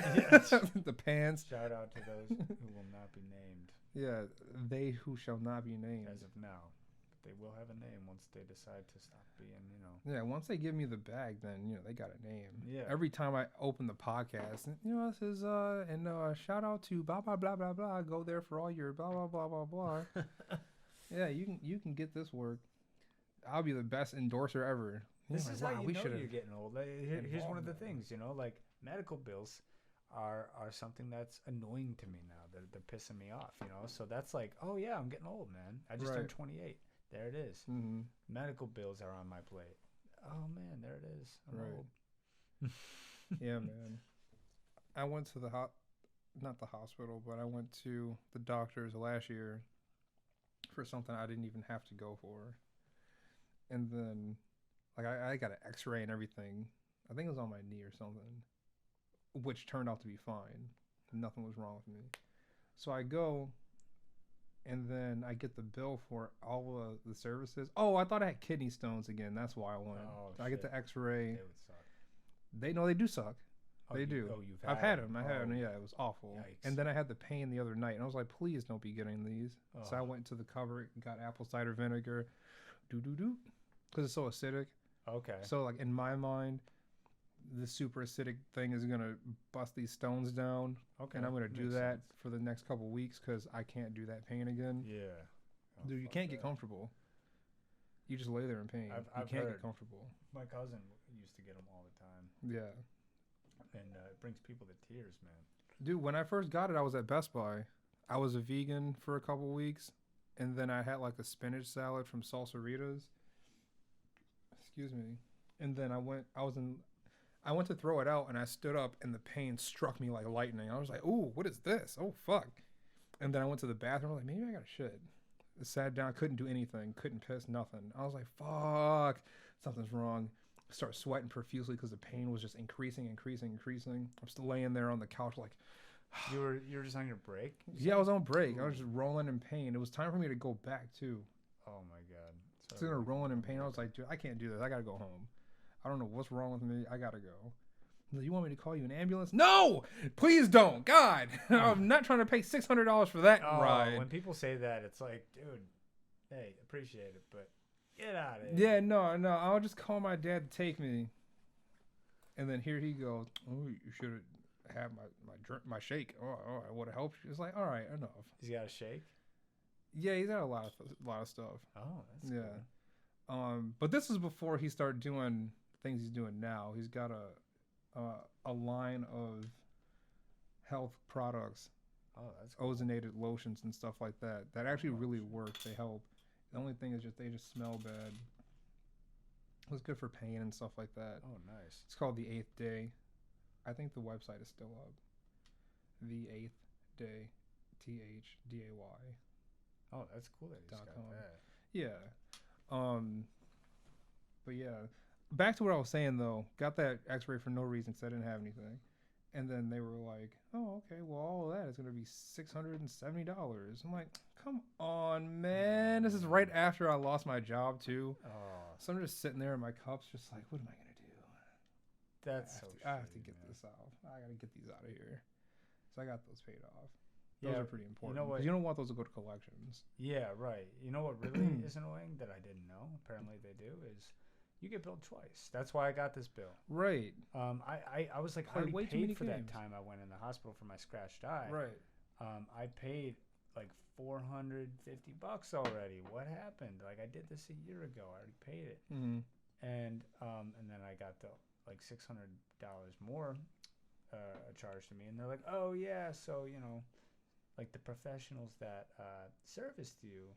the pants. Shout out to those who will not be named. Yeah, they who shall not be named. As of now. But they will have a name once they decide to stop being, you know. Yeah, once they give me the bag, then, they got a name. Yeah. Every time I open the podcast, this is, and shout out to blah, blah, blah, blah, blah. Go there for all your blah, blah, blah, blah, blah. Yeah, you can get this work. I'll be the best endorser ever. This is how you know you're getting old. Like, here's one of the things, like medical bills are something that's annoying to me now. They're pissing me off, So that's like, oh yeah, I'm getting old, man. I just turned 28. There it is. Mm-hmm. Medical bills are on my plate. Oh man, there it is. I'm old. Yeah, man. I went to not the hospital, but I went to the doctor's last year for something I didn't even have to go for. And then, like, I got an x-ray and everything. I think it was on my knee or something, which turned out to be fine. Nothing was wrong with me. So I go, and then I get the bill for all of the services. Oh, I thought I had kidney stones again. That's why I went. Oh, I get the x-ray. They would suck. They do suck. They do. Oh, I've had them. I had them. Yeah, it was awful. Yikes. And then I had the pain the other night, and I was like, please don't be getting these. Oh. So I went to the cupboard, got apple cider vinegar, because it's so acidic. Okay. So, like, in my mind, the super acidic thing is going to bust these stones down. Okay. And I'm going to do that for the next couple weeks because I can't do that pain again. Yeah. Dude, you can't get comfortable. You just lay there in pain. I've you can't heard. get comfortable. My cousin used to get them all the time, Yeah. and it brings people to tears, man. Dude, when I first got it, I was at Best Buy. I was a vegan for a couple weeks, and then I had like a spinach salad from Salsaritas. Excuse me. And then I went to throw it out, and I stood up, and the pain struck me like lightning. I was like, "Ooh, what is this? Oh fuck!" And then I went to the bathroom. I was like, "Maybe I got to shit." I sat down, couldn't do anything, couldn't piss, nothing. I was like, "Fuck, something's wrong." I started sweating profusely because the pain was just increasing. I'm still laying there on the couch like. You were just on your break? Yeah, I was on break. I was just rolling in pain. It was time for me to go back too. Oh my god. Sitting there rolling in pain. I was like, dude, I can't do this. I gotta go home. I don't know what's wrong with me. I gotta go. Like, you want me to call you an ambulance? No, please don't. God, I'm not trying to pay $600 for that ride. When people say that, it's like, dude, hey, appreciate it, but get out of Yeah, here. no. I'll just call my dad to take me. And then here he goes. Oh, you should have had my shake. Oh, I would have helped you. It's like, all right, enough. He's got a shake. Yeah, he's got a lot of stuff. Oh, that's yeah. Cool. But this is before he started doing things he's doing now. He's got a line of health products, that's cool. ozonated lotions and stuff like that actually really work. They help. The only thing is they just smell bad. It's good for pain and stuff like that. Oh, nice. It's called The 8th Day. I think the website is still up. The 8th Day, THDAY. Oh, that's cool that he's got that. Yeah. But yeah, back to what I was saying though. Got that X-ray for no reason because I didn't have anything, and then they were like, "Oh, okay. Well, all of that is gonna be $670." I'm like, "Come on, man! This is right after I lost my job too." Oh, So I'm just sitting there in my cups, just like, "What am I gonna do?" that's I have to get this out. I gotta get these out of here. So I got those paid off. Those Yeah, are pretty important. you know what? 'Cause you don't want those to go to collections. Yeah, right. You know what really is annoying that I didn't know? Apparently they do is you get billed twice. That's why I got this bill. Right. I was like Play already way too many paid for that games. time I went in the hospital for my scratched eye. Right. I paid like $450 already. What happened? Like I did this a year ago. I already paid it. Mm-hmm. And then I got the like $600 more charged to me, and they're like, "Oh yeah, so like the professionals that serviced you,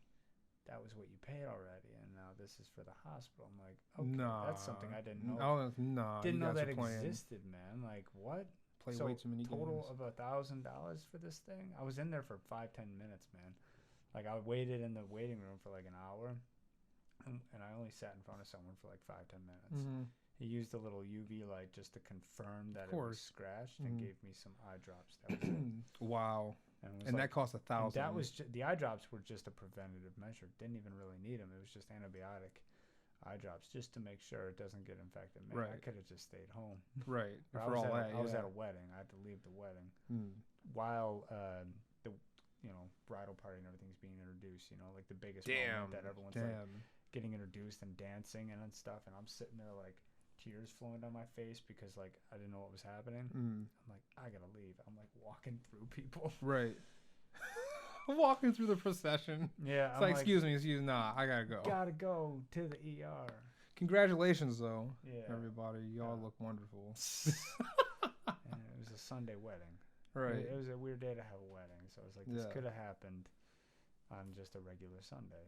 that was what you paid already, and now this is for the hospital." I'm like, okay, that's something I didn't know. Oh, no. Didn't know that existed, man. Like what? Play So way too many total games. of $1,000 for this thing. I was in there for 5-10 minutes, man. Like I waited in the waiting room for like an hour, and I only sat in front of someone for like 5-10 minutes. Mm-hmm. He used a little UV light just to confirm that it was scratched and gave me some eye drops. That was it. Wow. And That cost $1,000. that was the eye drops were just a preventative measure. Didn't even really need them. It was just antibiotic eye drops just to make sure it doesn't get infected. Man, I Right. could have just stayed home. right. But For all that, I was at a wedding. I had to leave the wedding while the bridal party and everything's being introduced. Like the biggest moment that everyone's like getting introduced and dancing and stuff. And I'm sitting there like tears flowing down my face because like I didn't know what was happening. I'm like, I gotta leave. I'm like walking through people. Right. Walking through the procession. Yeah. It's like, excuse me. Nah, I gotta go. Gotta go to the ER. Congratulations, though. Yeah. Everybody, y'all look wonderful. And it was a Sunday wedding. Right. It was a weird day to have a wedding, so I was like, this could have happened on just a regular Sunday.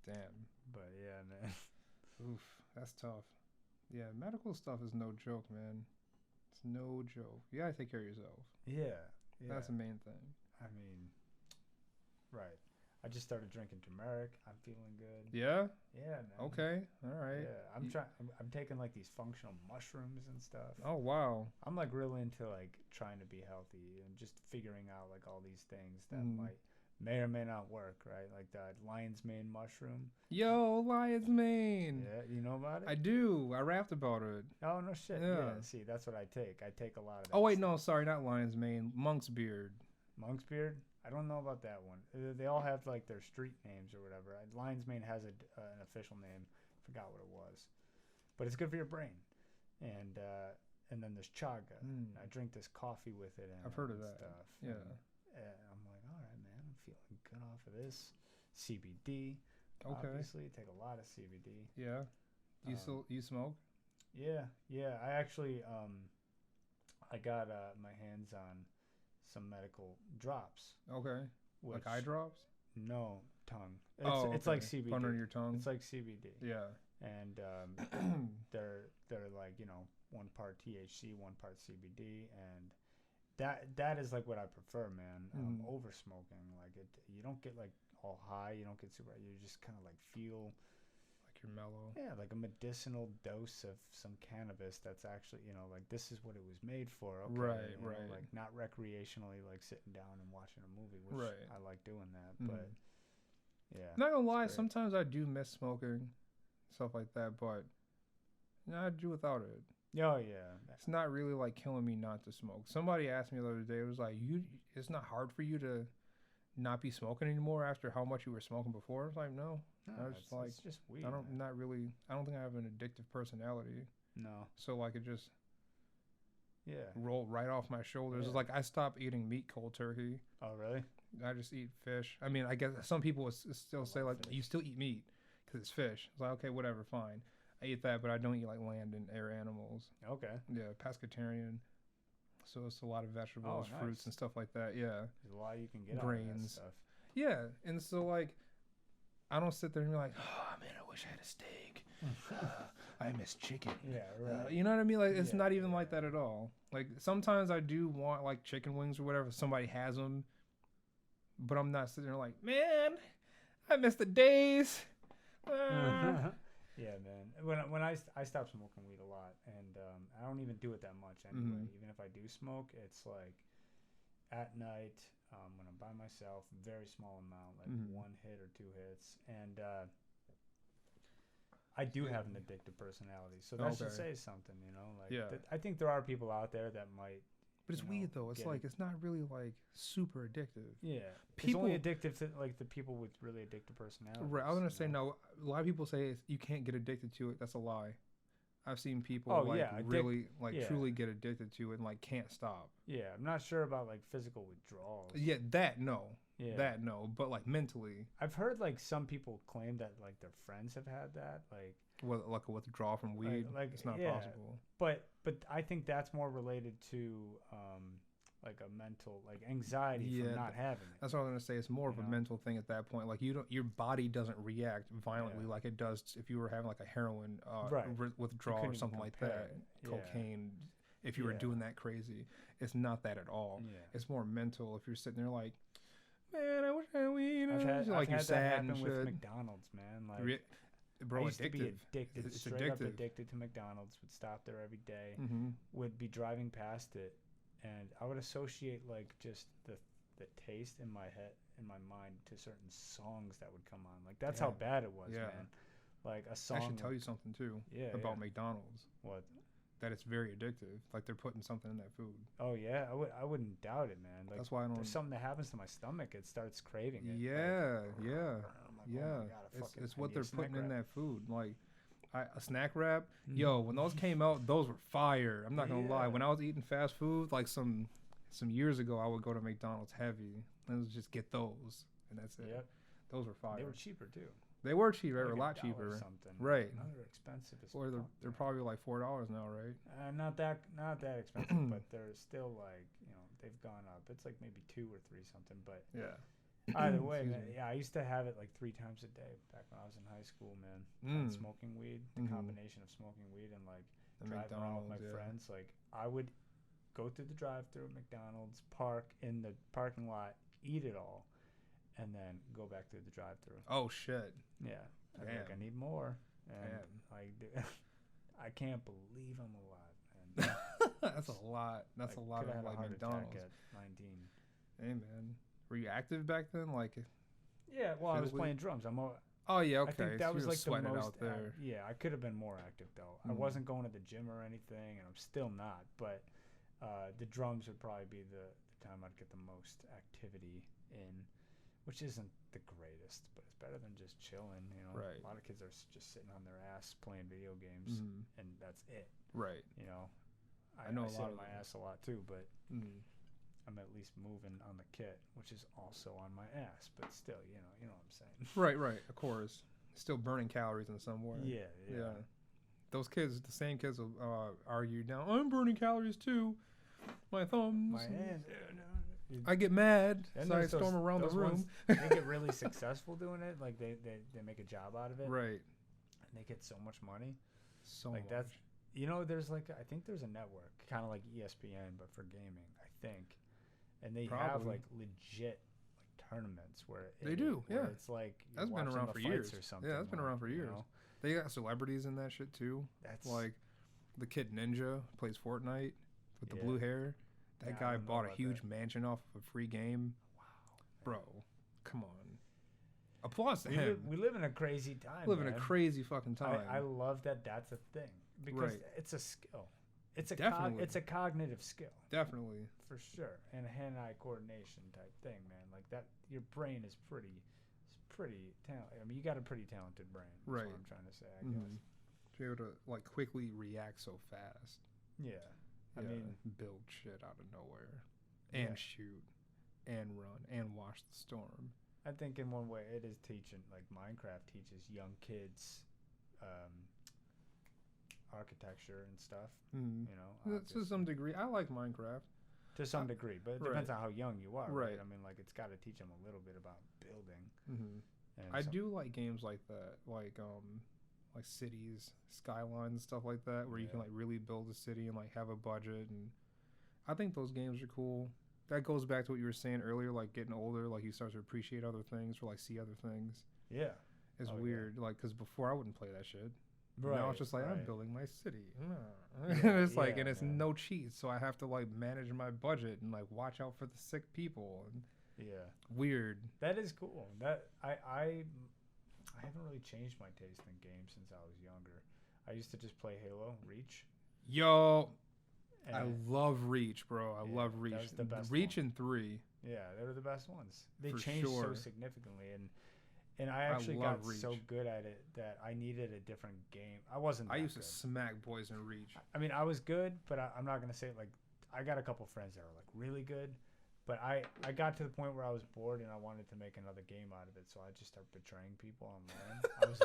Damn. But yeah, man. Oof, that's tough. Yeah, medical stuff is no joke, man. It's no joke. You gotta take care of yourself. Yeah. That's the main thing. I mean, right. I just started drinking turmeric. I'm feeling good. Yeah? Yeah, man. Okay. All right. Yeah, I'm taking like these functional mushrooms and stuff. Oh, wow. I'm like really into like trying to be healthy and just figuring out like all these things that may or may not work, right? Like that lion's mane mushroom. Yo, lion's mane. Yeah, you know about it? I do. I rapped about it. Oh, no shit. Yeah. See, that's what I take. I take a lot of that. Oh, wait, stuff. no, sorry, not lion's mane. Monk's beard. Monk's beard? I don't know about that one. They all have like their street names or whatever. Lion's mane has an official name. Forgot what it was. But it's good for your brain. And then there's chaga. I drink this coffee with it. I've heard of that. Stuff. Yeah. And I'm like, all right, man, I'm feeling good off of this. CBD. Okay. Obviously, take a lot of CBD. Yeah. Do you smoke? Yeah. I actually I got my hands on some medical drops. Okay. Like eye drops? No, tongue. It's okay. like CBD. Put under your tongue. It's like CBD. Yeah. And they're like, you know, 1 part THC, 1 part CBD, and that is like what I prefer, man. Over smoking, like you don't get like all high, you don't get super. You just kind of like feel like you're mellow. Yeah, like a medicinal dose of some cannabis that's actually, you know, like this is what it was made for. Okay, right. Know, like not recreationally, like sitting down and watching a movie, which I like doing that, but. Yeah. Not gonna lie, sometimes I do miss smoking, stuff like that, but I do without it. Oh yeah. It's not really like killing me not to smoke. Somebody asked me the other day, it was like, it's not hard for you to not be smoking anymore after how much you were smoking before. I was like, no. I was just like, it's just weird. I don't think I have an addictive personality. No. So like it just rolled right off my shoulders. It's like I stopped eating meat cold turkey. Oh really? I just eat fish. I mean, I guess some people would still say like fish. You still eat meat because it's fish. It's like, okay, whatever, fine. I eat that, but I don't eat like land and air animals. Okay. Yeah, pescatarian. So it's a lot of vegetables, fruits, and stuff like that. Yeah. There's a lot you can get grains. Out of that stuff. Yeah, and so like, I don't sit there and be like, oh man, I wish I had a steak. I miss chicken. Yeah, right. You know what I mean? Like, it's not even like that at all. Like sometimes I do want like chicken wings or whatever. If somebody has them, but I'm not sitting there like, man, I miss the days. Yeah, man. When I stopped smoking weed a lot, and I don't even do it that much anyway. Even if I do smoke, it's like at night when I'm by myself, very small amount, like 1 hit or 2 hits, and I do have an addictive personality, so that should say something, you know. Like, I think there are people out there that might. But it's weird though. It's like it's not really like super addictive. Yeah, it's only addictive to like the people with really addictive personalities. Right. I was gonna say no. A lot of people say you can't get addicted to it. That's a lie. I've seen people really truly get addicted to it and like can't stop. Yeah, I'm not sure about like physical withdrawals. Yeah, that no. Yeah. That no, but like mentally. I've heard like some people claim that like their friends have had that, like a withdrawal from weed. Like it's not possible. But I think that's more related to like a mental like anxiety from not having it. That's what I was gonna say. It's more of a mental thing at that point. Like your body doesn't react violently like it does if you were having like a heroin withdrawal or something like that. Cocaine. If you were doing that crazy, it's not that at all. Yeah. It's more mental. If you're sitting there like, man, I wish I had weed. I've had that happen with McDonald's, man. Like, bro, I used to be addicted, it's straight up addicted to McDonald's. Would stop there every day. Would be driving past it, and I would associate like just the taste in my head, in my mind, to certain songs that would come on. Like that's how bad it was, man. Like a song. I should tell you something too about McDonald's. What? That it's very addictive. Like they're putting something in that food. Oh yeah, I wouldn't doubt it, man. Like, that's why I don't. There's something that happens to my stomach. It starts craving it. Yeah, like, oh God, it's what they're putting in that food. Like a snack wrap. Yo, when those came out, those were fire. I'm not gonna lie. When I was eating fast food, like some years ago, I would go to McDonald's heavy and just get those, and that's it. Yep. Those were fire. They were cheaper too. They were cheaper. They were a lot cheaper. Right. Now they're expensive as or they're probably like $4 now, right? Not that expensive, but they're still like, you know, they've gone up. It's like maybe 2 or 3 something, but either way, man, I used to have it like 3 times a day back when I was in high school, man. Smoking weed, the combination of smoking weed and like driving around with my friends. Like I would go through the drive-through at McDonald's, park in the parking lot, eat it all, and then go back through the drive-through. Oh shit! Yeah, I think I need more. And I can't believe I'm alive, man. That's a lot. That's a lot of like McDonald's. At 19. Hey man, were you active back then? Like, yeah. Well, I was playing drums. Oh yeah, okay. I think that was like the most. Out there. I could have been more active though. I wasn't going to the gym or anything, and I'm still not. But the drums would probably be the time I'd get the most activity in. Which isn't the greatest, but it's better than just chilling, you know. Right. A lot of kids are just sitting on their ass playing video games, and that's it. Right. You know, I know I sit on my ass a lot too, but I'm at least moving on the kit, which is also on my ass. But still, you know what I'm saying. Right. Of course. still burning calories in some way. Yeah. Those kids, the same kids will argue now, I'm burning calories too. My thumbs. My hands. I get mad, And so I there's storm around the those room. ones, they get really successful doing it. Like they make a job out of it. Right. And they get so much money. So Like much. that's, there's like, I think there's a network, kind of like ESPN, but for gaming, I think. And they have Probably. like legit like tournaments where They do, where yeah. it's like That's you're been watching around the for fights years. or something. Yeah, that's been like, around for you years. know? They got celebrities in that shit too. That's Like the kid Ninja plays Fortnite with the Yeah. blue hair. That Yeah, I guy don't know bought a about huge that. mansion off of a free game. Wow. Bro, come on. Applause to We him. live in a crazy time. Live in a man. crazy fucking time. I love that that's a thing because Right. it's a skill. It's a Definitely. it's a cognitive skill Definitely. for sure, and hand-eye coordination type thing, man. Like that, your brain is pretty talented. I mean, you got a pretty talented brain. That's Right. what I'm trying to say. I Mhm. guess. To be able to like quickly react so fast. Yeah. I Yeah, mean, build shit out of nowhere, Yeah. and shoot, and run, and watch the storm. I think in one way it is teaching, like Minecraft teaches young kids architecture and stuff. Mm. You know, To obviously. some degree, I like Minecraft. To some degree, but it Right. depends on how young you are. Right. Right. I mean, like it's got to teach them a little bit about building. Hmm. And I do like games like that, like cities, skylines, and stuff like that, where you can Yeah. like really build a city and like have a budget. And I think those games are cool. That goes back to what you were saying earlier, like getting older, like you start to appreciate other things or like see other things. Yeah. It's Oh, yeah. weird, like because before I wouldn't play that shit. Right. Now it's just like I'm right. building my city. Yeah, It's like, yeah, and it's man. no cheat, so I have to like manage my budget and like watch out for the sick people. And Yeah. weird. That is cool. That I haven't really changed my taste in games since I was younger. I used to just play Halo Reach. Yo, I and- love Reach, bro. I Yeah, love that Reach. was the best Reach one. and 3. Yeah, they were the best ones. They For changed so sure. significantly, and I actually love got so Reach. good at it that I needed a different game. I wasn't. I that used to good. smack boys in Reach. I mean, I was good, but I'm not gonna say like I got a couple friends that were like really good, but I got to the point where I was bored and I wanted to make another game out of it, so I just started betraying people online. I was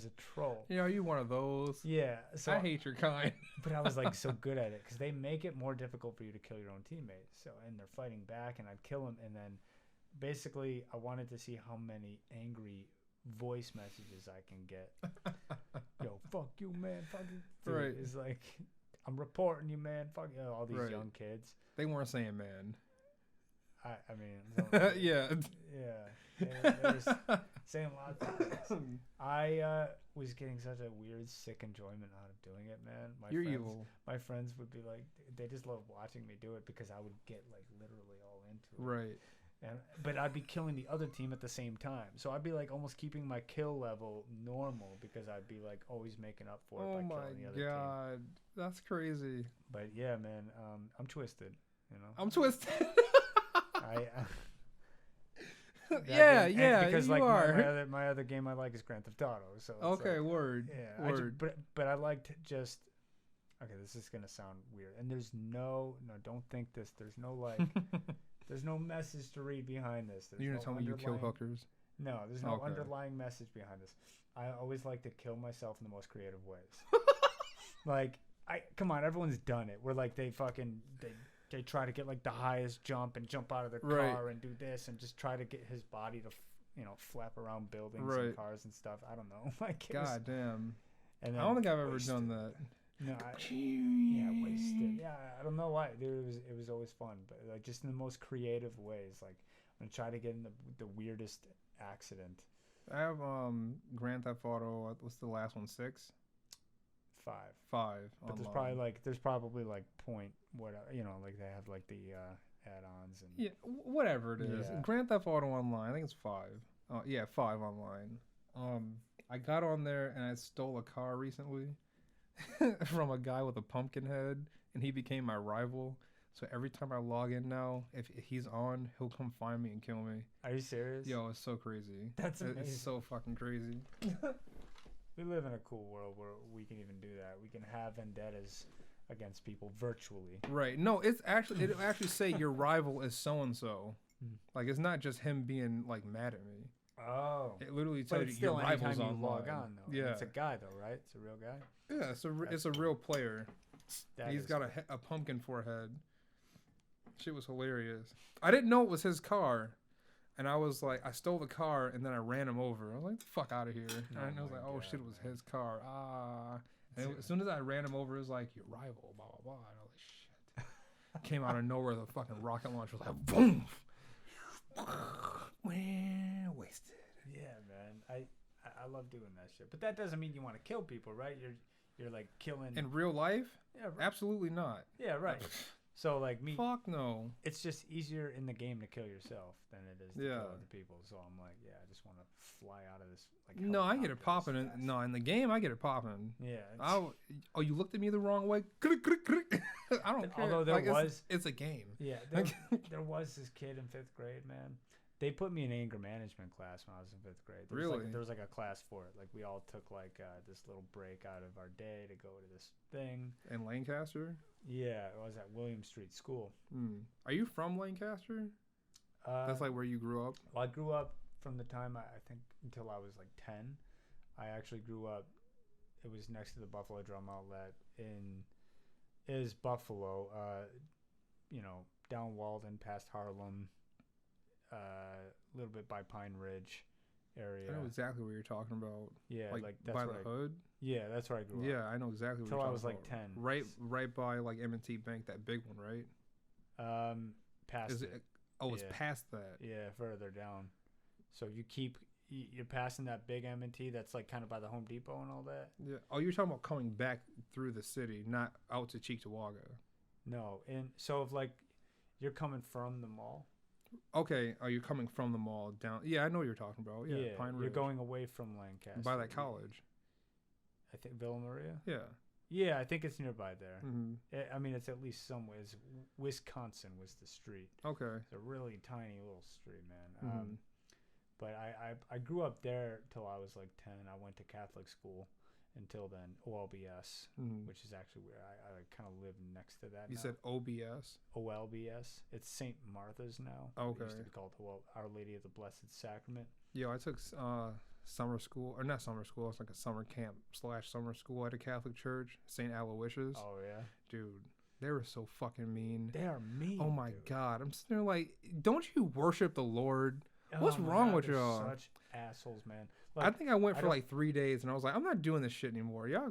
a troll. You know, you one of those. Yeah. So I hate your kind. But I was like so good at it because they make it more difficult for you to kill your own teammates. So and they're fighting back, and I'd kill them, and then basically I wanted to see how many angry voice messages I can get. Yo, fuck you, man. Fuck you. Dude, Right. It's like I'm reporting you, man. Fuck you. All these Right. young kids. They weren't saying man. I mean, Yeah. yeah. They're saying lots of things. I was getting such a weird, sick enjoyment out of doing it, man. You're evil. My friends would be like, they just love watching me do it because I would get like literally all into it. Right. But I'd be killing the other team at the same time. So I'd be like almost keeping my kill level normal because I'd be like always making up for it Oh by my killing the other team. god. That's crazy. But yeah, man, I'm twisted. You know, I'm twisted. That game- yeah, because you like are. my other game I like is Grand Theft Auto. So it's Okay, like, word. yeah, Word. but I liked just. Okay, this is gonna sound weird, and there's no, don't think this. There's no like, there's no message to read behind this. There's You're no gonna tell me you kill underlying- hookers? No, there's no Okay. underlying message behind this. I always like to kill myself in the most creative ways. Like, come on, everyone's done it. Where like they try to get like the highest jump and jump out of their Right. car and do this and just try to get his body to flap around buildings Right. and cars and stuff. I don't know. Like, it was- God damn. and I don't think I've ever wasted. done that. No, yeah, wasted. Yeah, I don't know why. Dude, it was always fun, but like just in the most creative ways. Like I'm gonna try to get in the weirdest accident. I have Grand Theft Auto. What's the last one? 6, 5. 5. But online. there's probably like point whatever, like they have like the add-ons and Yeah, whatever it is. Yeah. Grand Theft Auto Online. I think it's 5. Yeah, 5 online. I got on there and I stole a car recently from a guy with a pumpkin head, and he became my rival. So every time I log in now, if he's on, he'll come find me and kill me. Are you serious? Yo, it's so crazy. That's amazing. It's so fucking crazy. We live in a cool world where we can even do that. We can have vendettas against people virtually. Right. No, it'll actually say your rival is so and so. Hmm. Like it's not just him being like mad at me. Oh. It literally But tells it's you still your rivals anytime you log online. on, though. Yeah. It's a guy, though, right? It's a real guy? Yeah, it's a real player. He's got cool. a pumpkin forehead. Shit was hilarious. I didn't know it was his car. And I was like, I stole the car and then I ran him over. I was like, get the fuck out of here. And I was like, oh shit, it was his car. And as soon as I ran him over, it was like, your rival, blah, blah, blah. And I was like, shit. Came out of nowhere, the fucking rocket launcher was like, boom. Wasted. Yeah, man. I love doing that shit. But that doesn't mean you want to kill people, right? You're like killing. In real life? Yeah, right. Absolutely not. Yeah, right. So like me, fuck no. It's just easier in the game to kill yourself than it is to Yeah. kill other people. So I'm like, yeah, I just want to fly out of this. Like, No, I get it helicopter popping. fast. No, in the game, I get it popping. Yeah. Oh, you looked at me the wrong way. I don't care. Although there Like, was, it's a game. yeah, there was this kid in 5th grade, man. They put me in anger management class when I was in 5th grade. There was like a class for it. Like we all took like this little break out of our day to go to this thing. In Lancaster? Yeah, it was at William Street School. Are you from Lancaster? That's like where you grew up? Well, I grew up from the time I think until I was like 10. I actually grew up. It was next to the Buffalo Drum Outlet is Buffalo. You know, down Walden past Harlem. A little bit by Pine Ridge area. I know exactly what you're talking about. Yeah, like that's by where the hood. Yeah, that's where I grew up. Yeah, I know exactly what Till you're I talking was like about. 10. Right by like M&T Bank, that big one, right? Past Is it. it? Oh, it's Yeah. past that. Yeah, further down. So you're passing that big M&T that's like kind of by the Home Depot and all that. Yeah. Oh, you're talking about coming back through the city, not out to Cheektowaga. No, and so if like you're coming from the mall. Okay, are you coming from the mall down? Yeah, I know what you're talking about. Yeah, Pine Ridge. You're going away from Lancaster. By that college. I think Villa Maria. Yeah. Yeah, I think it's nearby there. Mm-hmm. I mean, it's at least somewhere. Wisconsin was the street. Okay. It's a really tiny little street, man. But I grew up there till I was like 10. I went to Catholic school until then, OLBS, which is actually where I kind of live next to that. You now. said OBS? OLBS. It's St. Martha's now. Okay. It used to be called Our Lady of the Blessed Sacrament. Yeah, I took summer school, or not summer school, it's like a summer camp / summer school at a Catholic church, St. Aloysius. Oh, yeah? Dude, they were so fucking mean. They are mean. Oh, my dude. God. I'm sitting there like, don't you worship the Lord? Oh What's my wrong God, with they're y'all? Such assholes, man. Like, I think I went for don't- like 3 days, and I was like, I'm not doing this shit anymore. Y'all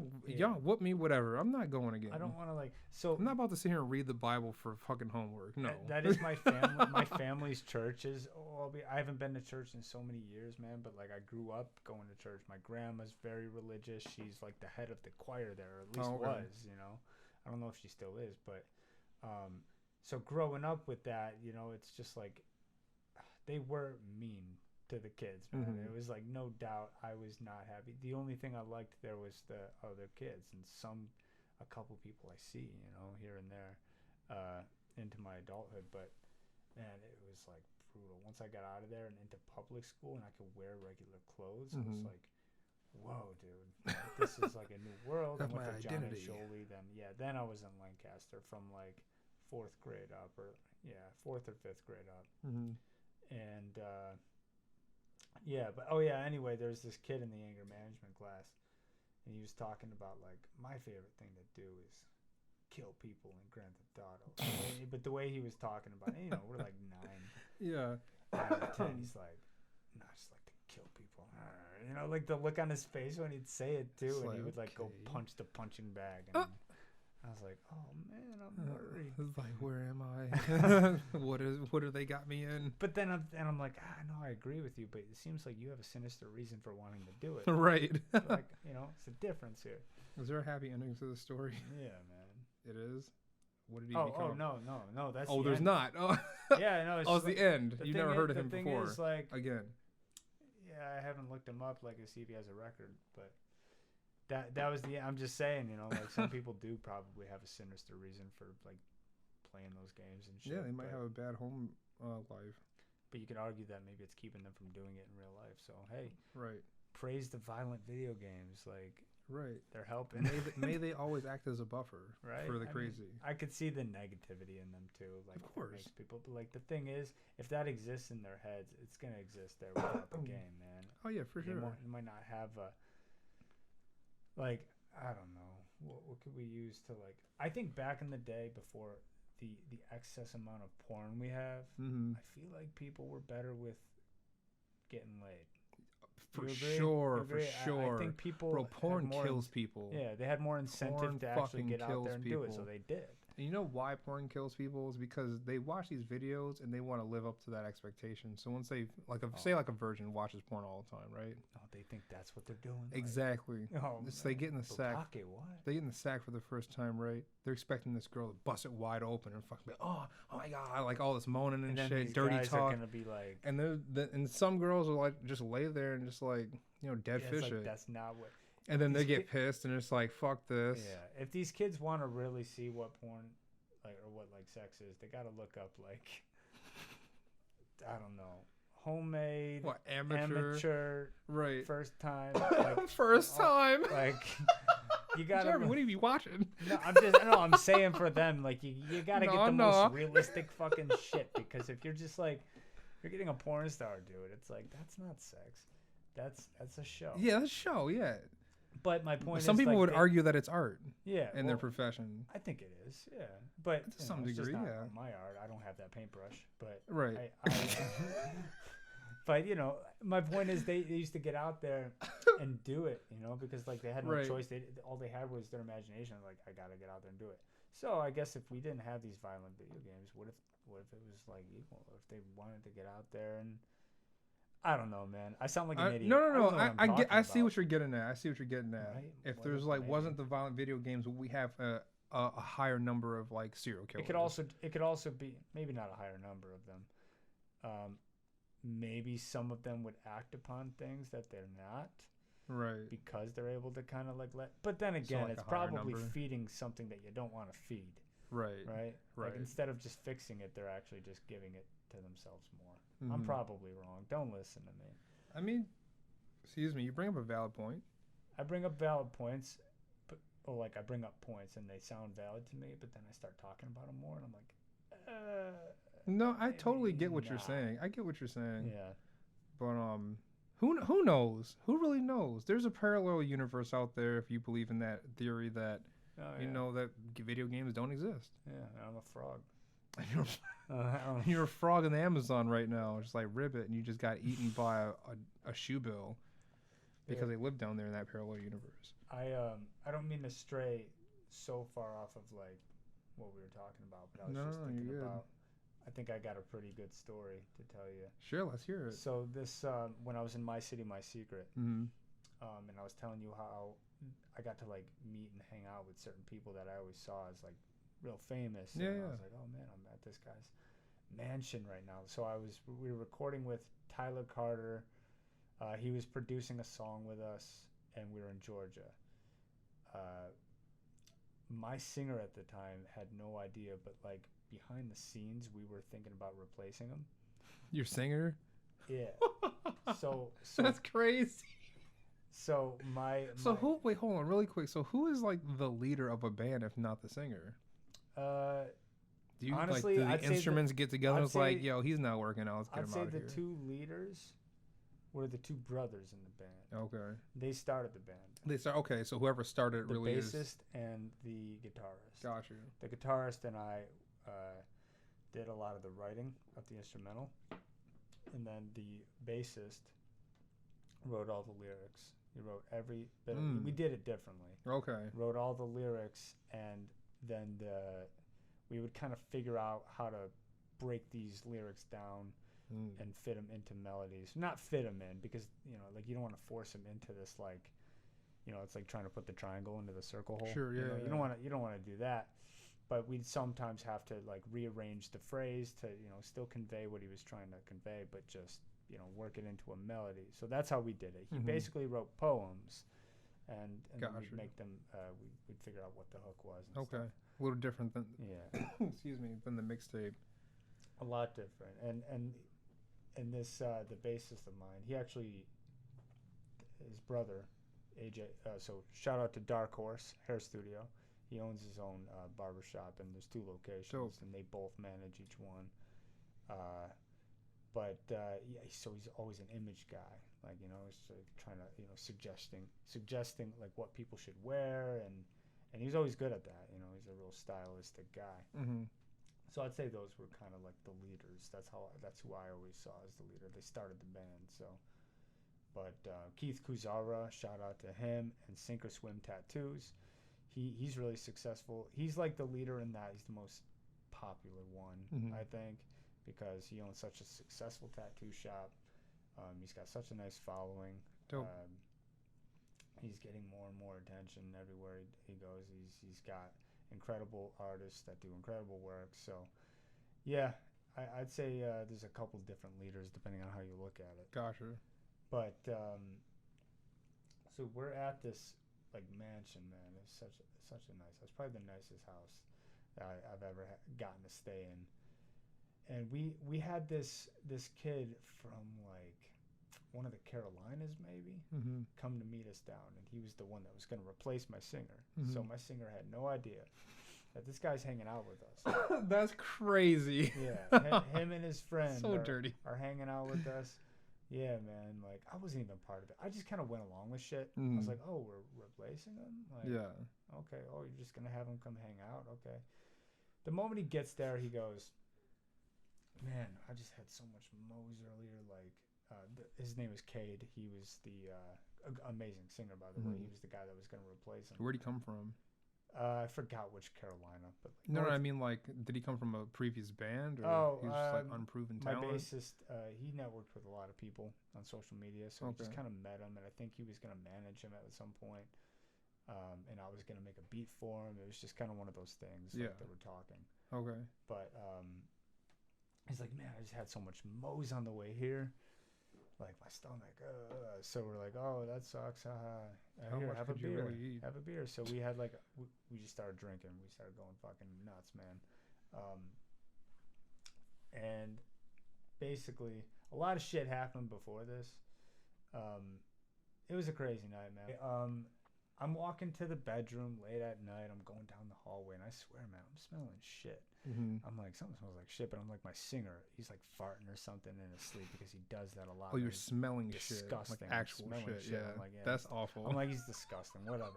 whoop me, whatever. I'm not going again. I don't want to like. So I'm not about to sit here and read the Bible for fucking homework. No. That is my family. My family's churches. I haven't been to church in so many years, man. But like, I grew up going to church. My grandma's very religious. She's like the head of the choir there, or at least was. You know, I don't know if she still is, but so growing up with that, you know, it's just like they were mean to the kids, man. It was like, no doubt, I was not happy. The only thing I liked there was the other kids and a couple people I see, you know, here and there, into my adulthood. But man, it was like brutal. Once I got out of there and into public school and I could wear regular clothes, I was like, whoa, dude, like, this is like a new world. That's I went my to John and identity. Sholey. Then I was in Lancaster from like 4th grade up, or 4th or 5th grade up. And anyway, there's this kid in the anger management class, and he was talking about like, my favorite thing to do is kill people in Grand Theft Auto. But the way he was talking about it, you know, we're like 9 Yeah. 9 or 10. He's like, no, I just like to kill people. You know, like the look on his face when he'd say it too, It's and like, he would like go okay. punch the punching bag. And I was like, oh man, I'm worried. It's like, where am I? what do they got me in? But then I'm like, no, I agree with you, but it seems like you have a sinister reason for wanting to do it. Right. Like, you know, it's a difference here. Is there a happy ending to the story? Yeah, man. It is. What did he Oh become? no. That's Oh, the there's end. not. Oh, Yeah, no. oh, it's the end. the You thing never is- heard of the him thing before. is, like, Again. yeah, I haven't looked him up like to see if he has a record, but that was the. I'm just saying, you know, like some people do probably have a sinister reason for like playing those games and shit. Yeah, they might but, have a bad home life. But you could argue that maybe it's keeping them from doing it in real life. So hey, Right. praise the violent video games. Like Right. They're helping. May they always act as a buffer Right? for the I mean, crazy. I could see the negativity in them too. Like, Of course. it makes people. But like the thing is, if that exists in their heads, it's gonna exist there without the game, man. Oh yeah, for They sure. might not have a. Like, I don't know. What could we use to like? I think back in the day before the excess amount of porn we have, Mm-hmm. I feel like people were better with getting laid. For You agree? sure, You for agree? sure. I think people. Bro, had porn more kills people. Yeah, they had more incentive Porn to actually fucking get out kills there and do it, so people. they did. And you know why porn kills people is because they watch these videos and they want to live up to that expectation. So once they say like a virgin watches porn all the time, right? Oh, they think that's what they're doing. Exactly. Like, oh, It's they get in the sack. Bukake, what? They get in the sack for the first time, right? They're expecting this girl to bust it wide open and fucking be, oh my god, like all this moaning and then shit, these dirty guys talk. are gonna be like, And and some girls will like just lay there and just like dead yeah, fish it's like, it. that's not what. And then they these get pissed and it's like fuck this. Yeah, if these kids want to really see what porn, like, or what like sex is, they gotta look up like, I don't know, homemade, What amateur? Right. first time, like, First time. like. You gotta. Jeremy, what do you be watching? No, I'm saying for them, like you gotta get the most realistic fucking shit, because if you're just like, you're getting a porn star do it, it's like that's not sex, that's a show. Yeah, that's a show. Yeah. But my point is, some people like, would argue that it's art. Yeah, in their profession. I think it is. Yeah, but to some it's just degree, not yeah. my art. I don't have that paintbrush, but Right. But my point is they used to get out there and do it, because like they had no Right. choice. All they had was their imagination. Like, I gotta get out there and do it. So I guess if we didn't have these violent video games, what if it was like equal? If they wanted to get out there and I don't know, man. I sound like an idiot. No. I see about. what you're getting at. I see what you're getting at. Right? If What there's if like maybe- wasn't the violent video games, we have a higher number of like serial killers. It could also be maybe not a higher number of them. Maybe some of them would act upon things that they're not, right? because they're able to kind of like let. But then again, like it's a higher probably number. feeding something that you don't want to feed, Right. right? Like, Right. instead of just fixing it, they're actually just giving it to themselves more. I'm Mhm. probably wrong. Don't listen to me. I mean, excuse me. You bring up a valid point. I bring up valid points, I bring up points and they sound valid to me, but then I start talking about them more, and I'm like, No, I totally maybe get what you're not. saying. I get what you're saying. Yeah. But who knows? Who really knows? There's a parallel universe out there if you believe in that theory that Oh, you yeah. know that video games don't exist. Yeah, I'm a frog. You're, you're a frog in the Amazon right now, just like Ribbit, and you just got eaten by a shoe bill because they live down there in that parallel universe. I don't mean to stray so far off of like what we were talking about, but I was just No, thinking you're good. about. I think I got a pretty good story to tell you. Sure, let's hear it. So this when I was in My City, My Secret, Mm-hmm. and I was telling you how I got to like meet and hang out with certain people that I always saw as like real famous. Yeah, and yeah. I was like, oh man, I'm at this guy's mansion right now. So we were recording with Tyler Carter. He was producing a song with us, and we were in Georgia. My singer at the time had no idea, but like behind the scenes, we were thinking about replacing him. Your singer? Yeah. So That's crazy. so my So who? Wait, hold on, really quick. So who is like the leader of a band if not the singer? Do Do you honestly, like I'd the say instruments get together? I'd And it's like, say- yo, he's not working out. Let's get I'd him say out of the here. two leaders were the two brothers in the band. Okay. They started the band. They start. Okay, so whoever started it The really bassist is. and the guitarist. Got you. The guitarist and I did a lot of the writing of the instrumental, and then the bassist wrote all the lyrics. He wrote every bit. Mm. We did it differently. Okay. Wrote all the lyrics, and then we would kind of figure out how to break these lyrics down Mm. and fit them into melodies. Not fit them in, because like you don't want to force them into this, like, it's like trying to put the triangle into the circle hole. Sure, yeah, You don't want to do that. But we'd sometimes have to like rearrange the phrase to still convey what he was trying to convey, but just work it into a melody. So that's how we did it. He Mhm. basically wrote poems, and then Gotcha. we'd make them. We'd figure out what the hook was. And Okay. stuff. A little different than. Yeah. Excuse me. Than the mixtape. A lot different. And this the bassist of mine, he actually, his brother AJ. So shout out to Dark Horse Hair Studio. He owns his own barbershop, and there's 2 locations, Dope. and they both manage each one. Yeah, so he's always an image guy, like, you know, he's trying to, you know, suggesting like what people should wear, and he's always good at that. You know, he's a real stylistic guy. Mm-hmm. So I'd say those were kind of like the leaders. That's who I always saw as the leader. They started the band, so. But Keith Kuzara, shout out to him, and Sink or Swim Tattoos. He's really successful. He's like the leader in that. He's the most popular one, I think, because he owns such a successful tattoo shop. He's got such a nice following. Dope. He's getting more and more attention everywhere he goes. He's got incredible artists that do incredible work. So, yeah, I'd say there's a couple different leaders depending on how you look at it. Gotcha. But so we're at this like mansion, man. It's such a nice. It's probably the nicest house that I've ever gotten to stay in. And we had this kid from like one of the Carolinas maybe come to meet us down, and he was the one that was going to replace my singer. So my singer had no idea that this guy's hanging out with us. That's crazy. Yeah, him and his friend dirty are hanging out with us. Yeah, man. Like, I wasn't even part of it. I just kind of went along with shit. I was like, oh, we're replacing him? Like, yeah. Okay. Oh, you're just going to have him come hang out? Okay. The moment he gets there, he goes, man, I just had so much mows earlier. Like, his name is Cade. He was the amazing singer, by the way. He was the guy that was going to replace him. Where'd he come from? I forgot which Carolina, but like, no, I mean, like, did he come from a previous band, or he was just like unproven talent? My bassist, he networked with a lot of people on social media, so I just kind of met him, and I think he was going to manage him at some point, and I was going to make a beat for him. It was just kind of one of those things like, that we're talking. Okay. But he's like, man, I just had so much mows on the way here. Like, my stomach, so we're like, oh, that sucks. Here, have a beer. Really have a beer. So we had like, we just started drinking. We started going fucking nuts, man. And basically, a lot of shit happened before this. It was a crazy night, man. I'm walking to the bedroom late at night. I'm going down the hallway, and I swear, man, I'm smelling shit. I'm like, something smells like shit, but I'm like, my singer, he's like farting or something in his sleep because he does that a lot. Oh, you're smelling disgusting, shit. Like actual shit. Yeah. I'm like, yeah, that's awful. I'm like, he's disgusting. Whatever.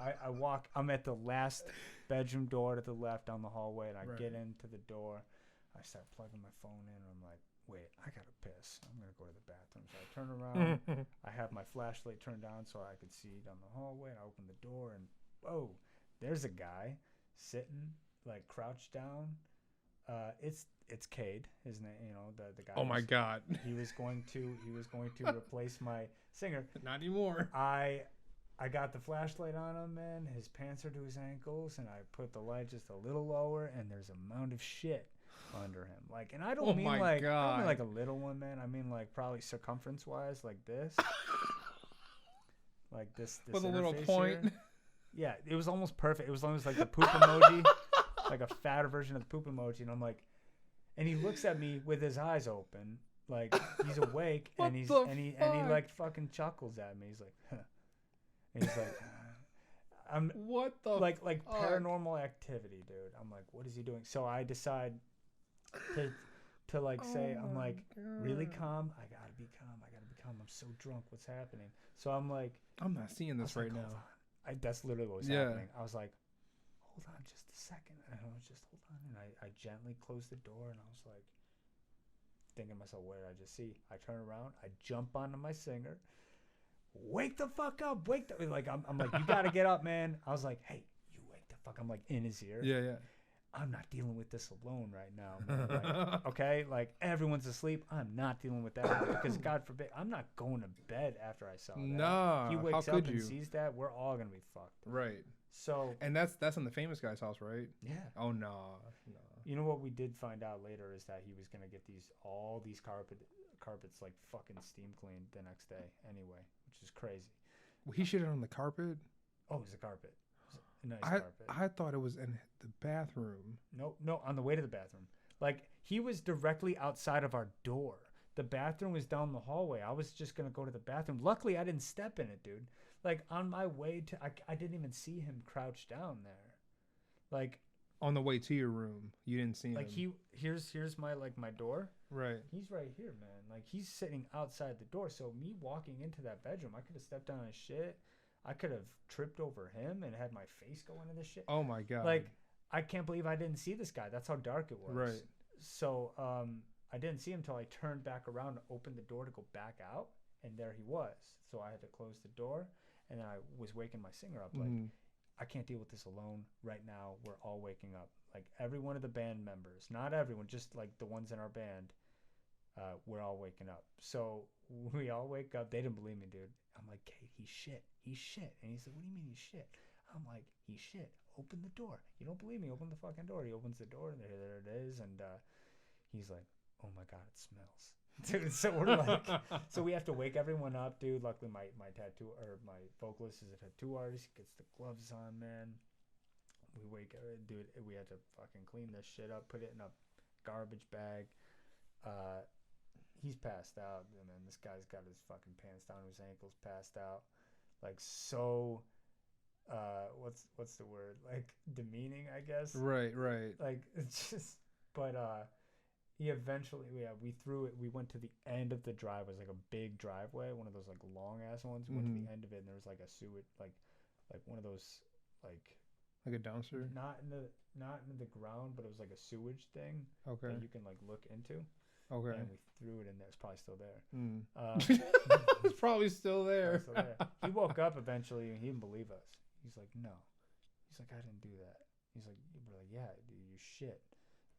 I walk. I'm at the last bedroom door to the left down the hallway, and I get into the door. I start plugging my phone in, and I'm like, wait, I gotta piss. I'm gonna go to the bathroom. So I turn around. I have my flashlight turned on so I could see down the hallway. And I open the door, and whoa, there's a guy sitting like crouched down. It's Cade, his name. You know, the guy. Oh my God. He was going to replace my singer. Not anymore. I got the flashlight on him, man. His pants are to his ankles, and I put the light just a little lower, and there's a mound of shit under him. Like, and I don't mean like I don't mean like a little one, man. I mean like probably circumference wise, like this. Like this with a little point. Here. Yeah, it was almost perfect. It was almost like the poop emoji, like a fatter version of the poop emoji. And I'm like, and he looks at me with his eyes open, like he's awake, and he like fucking chuckles at me. He's like, huh. And he's like, I'm what the like paranormal activity, dude. I'm like, what is he doing? So I decide to like say, I'm like, really calm. I gotta be calm. I'm so drunk. What's happening? So I'm like, I'm not seeing this right now. That's literally what was happening. I was like, hold on just a second. And I was just, hold on. And I gently closed the door, and I was like, thinking to myself, what did I just see? I turn around, I jump onto my singer. Wake the fuck up. Wake the, like, I'm like, you gotta get up, man. I was like, hey, you wake the fuck. I'm like in his ear. Yeah. I'm not dealing with this alone right now, man. Like, okay? Like, everyone's asleep. I'm not dealing with that because, God forbid, I'm not going to bed after I saw that. No, he wakes up and sees that, we're all going to be fucked. Right. So. And that's in the famous guy's house, right? Yeah. Oh, no. You know what we did find out later is that he was going to get all these carpets, like, fucking steam cleaned the next day anyway, which is crazy. Well, he shit it on the carpet? Oh, it was a carpet. Nice carpet. I thought it was in the bathroom. No, on the way to the bathroom. Like, he was directly outside of our door. The bathroom was down the hallway. I was just going to go to the bathroom. Luckily, I didn't step in it, dude. like on my way to, I didn't even see him crouched down there. Like On the way to your room, you didn't see like him. here's my like my door. Right. He's right here, man. Like he's sitting outside the door. So me walking into that bedroom, I could have stepped on his shit. I could have tripped over him and had my face go into this shit. Oh my god. Like I can't believe I didn't see this guy. That's how dark it was. Right. So I didn't see him until I turned back around to open the door to go back out, and there he was. So I had to close the door, and then I was waking my singer up like, I can't deal with this alone right now. We're all waking up. Like every one of the band members, not everyone, just like the ones in our band, we're all waking up. So we all wake up. They didn't believe me, dude. I'm like, Kate, he's shit. He's shit. And he's like, what do you mean he's shit? I'm like, he's shit. Open the door. You don't believe me? Open the fucking door. He opens the door, and there it is. And he's like, oh my god, it smells. Dude, so we're like, so we have to wake everyone up, dude. Luckily, my vocalist is a tattoo artist. He gets the gloves on, man. We wake up, dude. We had to fucking clean this shit up, put it in a garbage bag. He's passed out, and then this guy's got his fucking pants down to his ankles, passed out, like so. What's the word? Like demeaning, I guess. Right. Like it's just, but he eventually, we threw it. We went to the end of the drive. It was like a big driveway, one of those like long ass ones. We went to the end of it, and there was like a sewage, like one of those like a dumpster. Not in the ground, but it was like a sewage thing. Okay. That you can like look into. Okay. And we threw it in there. It's probably still there. It's probably still there. He woke up eventually, and he didn't believe us. He's like, no. He's like, I didn't do that. He's like, we're like, yeah, dude, you shit.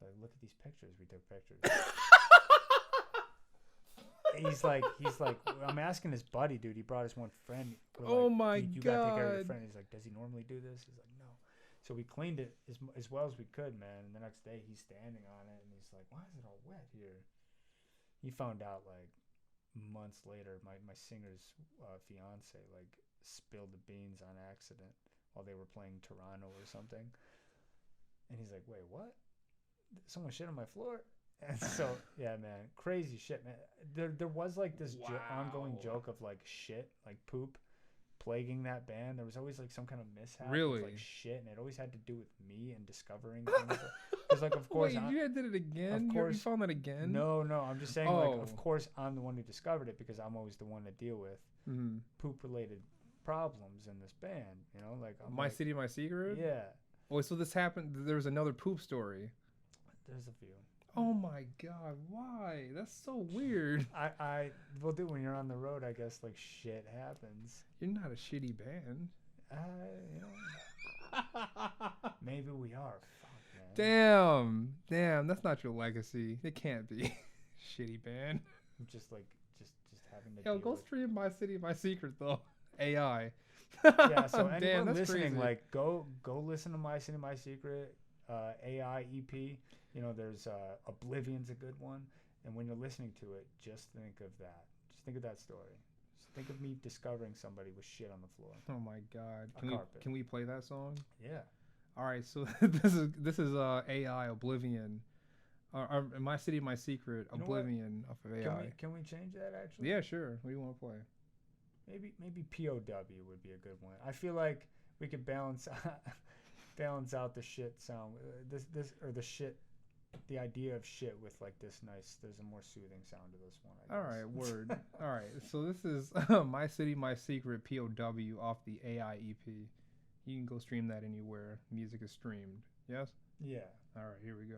Like, look at these pictures. We took pictures. he's like, I'm asking his buddy, dude. He brought his one friend. Oh my you god. gotta take care of your friend. He's like, does he normally do this? He's like, no. So we cleaned it as well as we could, man. And the next day, he's standing on it, and he's like, why is it all wet here? He found out like months later. My singer's fiance like spilled the beans on accident while they were playing Toronto or something. And he's like, wait, what? Someone shit on my floor? And so, yeah, man, crazy shit, man. There was like this ongoing joke of like shit, like poop, plaguing that band. There was always like some kind of mishap. Really? With, like shit, and it always had to do with me and discovering things. Because like, of course, wait, you did it again? Of course, you found that again? No, I'm just saying, like, of course, I'm the one who discovered it because I'm always the one to deal with poop-related problems in this band. You know, like My City, My Secret. Yeah. Oh, so this happened. There was another poop story. There's a few. Oh my god, why? That's so weird. Well, dude, when you're on the road, I guess like shit happens. You're not a shitty band. You know, maybe we are. Fuck, man. Damn, that's not your legacy. It can't be. Shitty band. Just having to. Yo, go stream My City, My Secret though. AI. Yeah, so anyone that's listening, crazy. like, go listen to My City, My Secret, AI EP. You know, there's Oblivion's a good one, and when you're listening to it, just think of that. Just think of that story. Just think of me discovering somebody with shit on the floor. Oh my god. Can we play that song? Yeah. All right, so this is AI Oblivion. My City, My Secret, Oblivion off of AI. Can we change that actually? Yeah, sure. What do you want to play? Maybe POW would be a good one. I feel like we could balance out the shit sound. The idea of shit with like this nice. There's a more soothing sound to this one. I guess. All right, word. All right, so this is My City, My Secret, POW off the AI EP. You can go stream that anywhere music is streamed. Yes? Yeah. All right, here we go.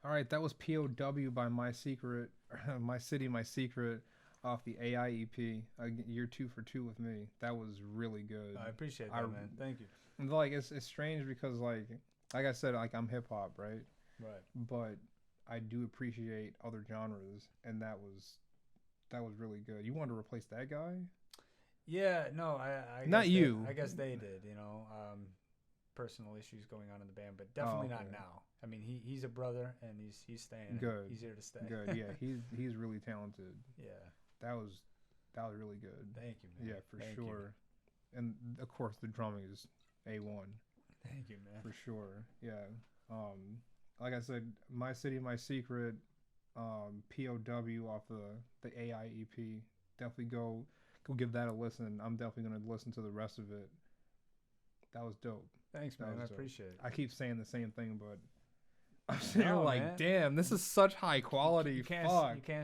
All right, that was POW by My Secret, My City, My Secret, off the AI EP. You're 2 for 2 with me. That was really good. I appreciate that, man. Thank you. And like it's strange because like I said, like I'm hip hop, right? Right. But I do appreciate other genres, and that was really good. You wanted to replace that guy? Yeah, no, I Not guess you. I guess they did, you know. Personal issues going on in the band, but definitely not now. I mean, he's a brother, and he's staying. Good. He's here to stay. Good. Yeah, he's really talented. Yeah. That was really good. Thank you, man. Yeah, for Thank sure. And of course, the drumming is A1. Thank you, man. For sure. Yeah. Like I said, My City, My Secret, POW off the AI EP. Definitely go give that a listen. I'm definitely gonna listen to the rest of it. That was dope. Thanks, man. I appreciate it. I keep saying the same thing, but I'm sitting here like, man. damn, this is such high quality. You can't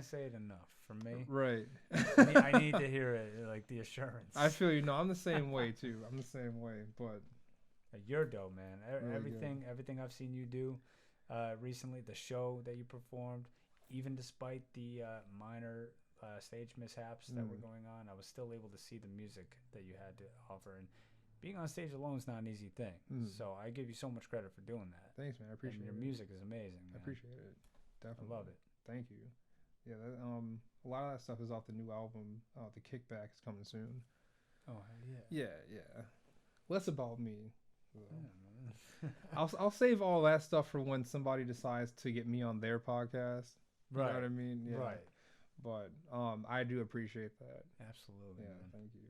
say it enough from me. Right. I need to hear it, like the assurance. I feel you. No, I'm the same way too. I'm the same way, but you're dope, man. Really Everything I've seen you do recently, the show that you performed, even despite the minor stage mishaps that were going on, I was still able to see the music that you had to offer. And being on stage alone is not an easy thing. So I give you so much credit for doing that. Thanks, man. I appreciate it. Your music is amazing, man. I appreciate it. Definitely. I love it. Thank you. Yeah, a lot of that stuff is off the new album. The Kickback is coming soon. Oh, yeah. Yeah. Less about me. So. Yeah, I'll save all that stuff for when somebody decides to get me on their podcast. You know what I mean? Yeah. Right. But I do appreciate that. Absolutely. Yeah, man. thank you.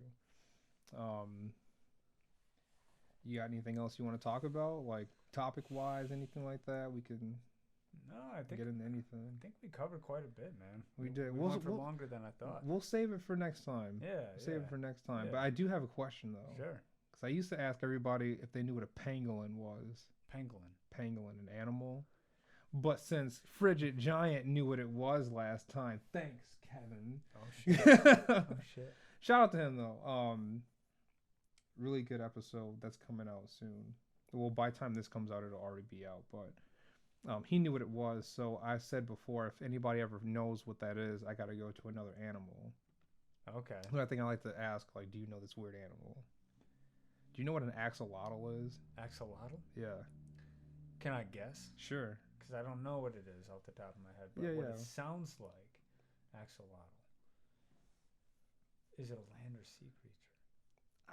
You got anything else you want to talk about, like topic-wise, anything like that? We can. No, I think get into anything. I think we covered quite a bit, man. We did. We went for longer than I thought. We'll save it for next time. Yeah. Save it for next time. Yeah. But I do have a question though. Sure. Because I used to ask everybody if they knew what a pangolin was. Pangolin, an animal. But since Frigid Giant knew what it was last time, thanks, Kevin. Oh shit. Oh shit. Shout out to him though. Really good episode that's coming out soon. Well, by the time this comes out, it'll already be out. But he knew what it was, so I said before, if anybody ever knows what that is, I got to go to another animal. Okay. I think I like to ask, like, do you know this weird animal? Do you know what an axolotl is? Axolotl? Yeah. Can I guess? Sure. Because I don't know what it is off the top of my head. But what it sounds like, axolotl. Is it a land or sea creature?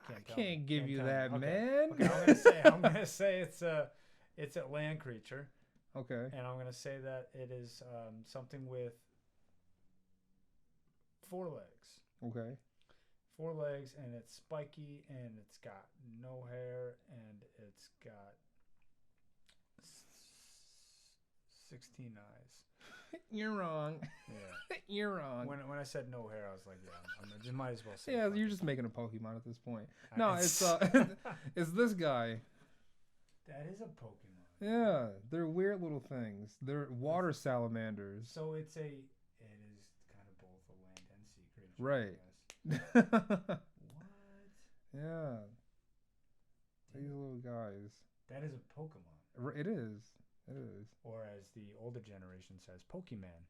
I can't give you that, man. Okay, I'm gonna say it's a land creature. Okay. And I'm gonna say that it is something with 4 legs. Okay. 4 legs, and it's spiky, and it's got no hair, and it's got 16 eyes. You're wrong. Yeah. You're wrong. When I said no hair, I was like, yeah, I just might as well say. Yeah, you're just making a Pokemon at this point. No, it's it's this guy. That is a Pokemon. Yeah, they're weird little things. They're water salamanders. So it is kind of both a land and sea creature. Right. What? Yeah. These little guys. That is a Pokemon. It is. It is. Or as the older generation says, Pokemon.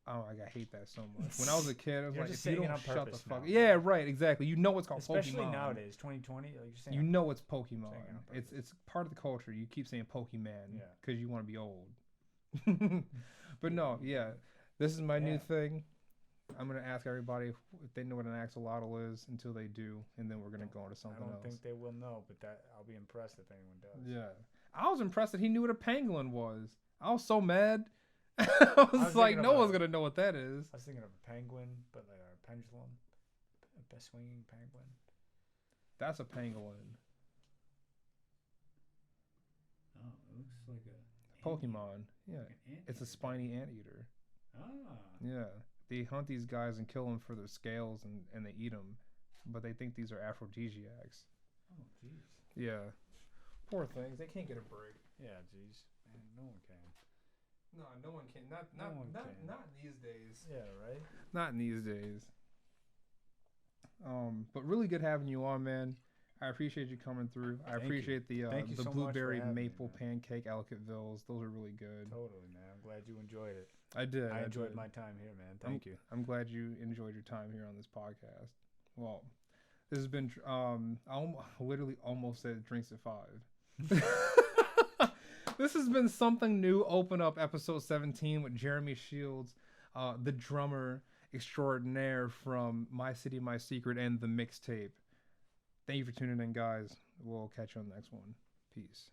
Oh, I hate that so much. When I was a kid, I was You're like, just if you saying it don't on shut the purpose fuck. now. Yeah, right. Exactly. You know it's called Especially Pokemon. nowadays, 2020. Like you're saying. You know it's Pokemon. Saying it on It's part of the culture. You keep saying Pokemon Yeah. because you want to be old. But no, yeah. This is my new thing. I'm going to ask everybody if they know what an axolotl is until they do, and then we're going to go into something else. I don't think they will know, but I'll be impressed if anyone does. Yeah. I was impressed that he knew what a pangolin was. I was so mad. I was like, no one's going to know what that is. I was thinking of a penguin, but like a pendulum. A swinging penguin. That's a pangolin. Oh, it looks like a Pokemon. Yeah. Like it's a spiny anteater. Ah. Yeah. They hunt these guys and kill them for their scales, and they eat them. But they think these are aphrodisiacs. Oh, jeez. Yeah. Poor things. They can't get a break. Yeah, jeez. Man, no one can. No one can. Not these days. Yeah, right? Not in these days. But really good having you on, man. I appreciate you coming through. I Thank you. appreciate the Thank you the so much for blueberry having me, maple man. pancake Ellicottville's. Those are really good. Totally, man. I'm glad you enjoyed it. I did. I enjoyed did. my time here, man. Thank you. I'm glad you enjoyed your time here on this podcast. Well, this has been I literally almost said drinks at 5. This has been Something New. Open Up episode 17 with Jeremy Shields, the drummer extraordinaire from My City, My Secret and the Mixtape. Thank you for tuning in, guys. We'll catch you on the next one. Peace.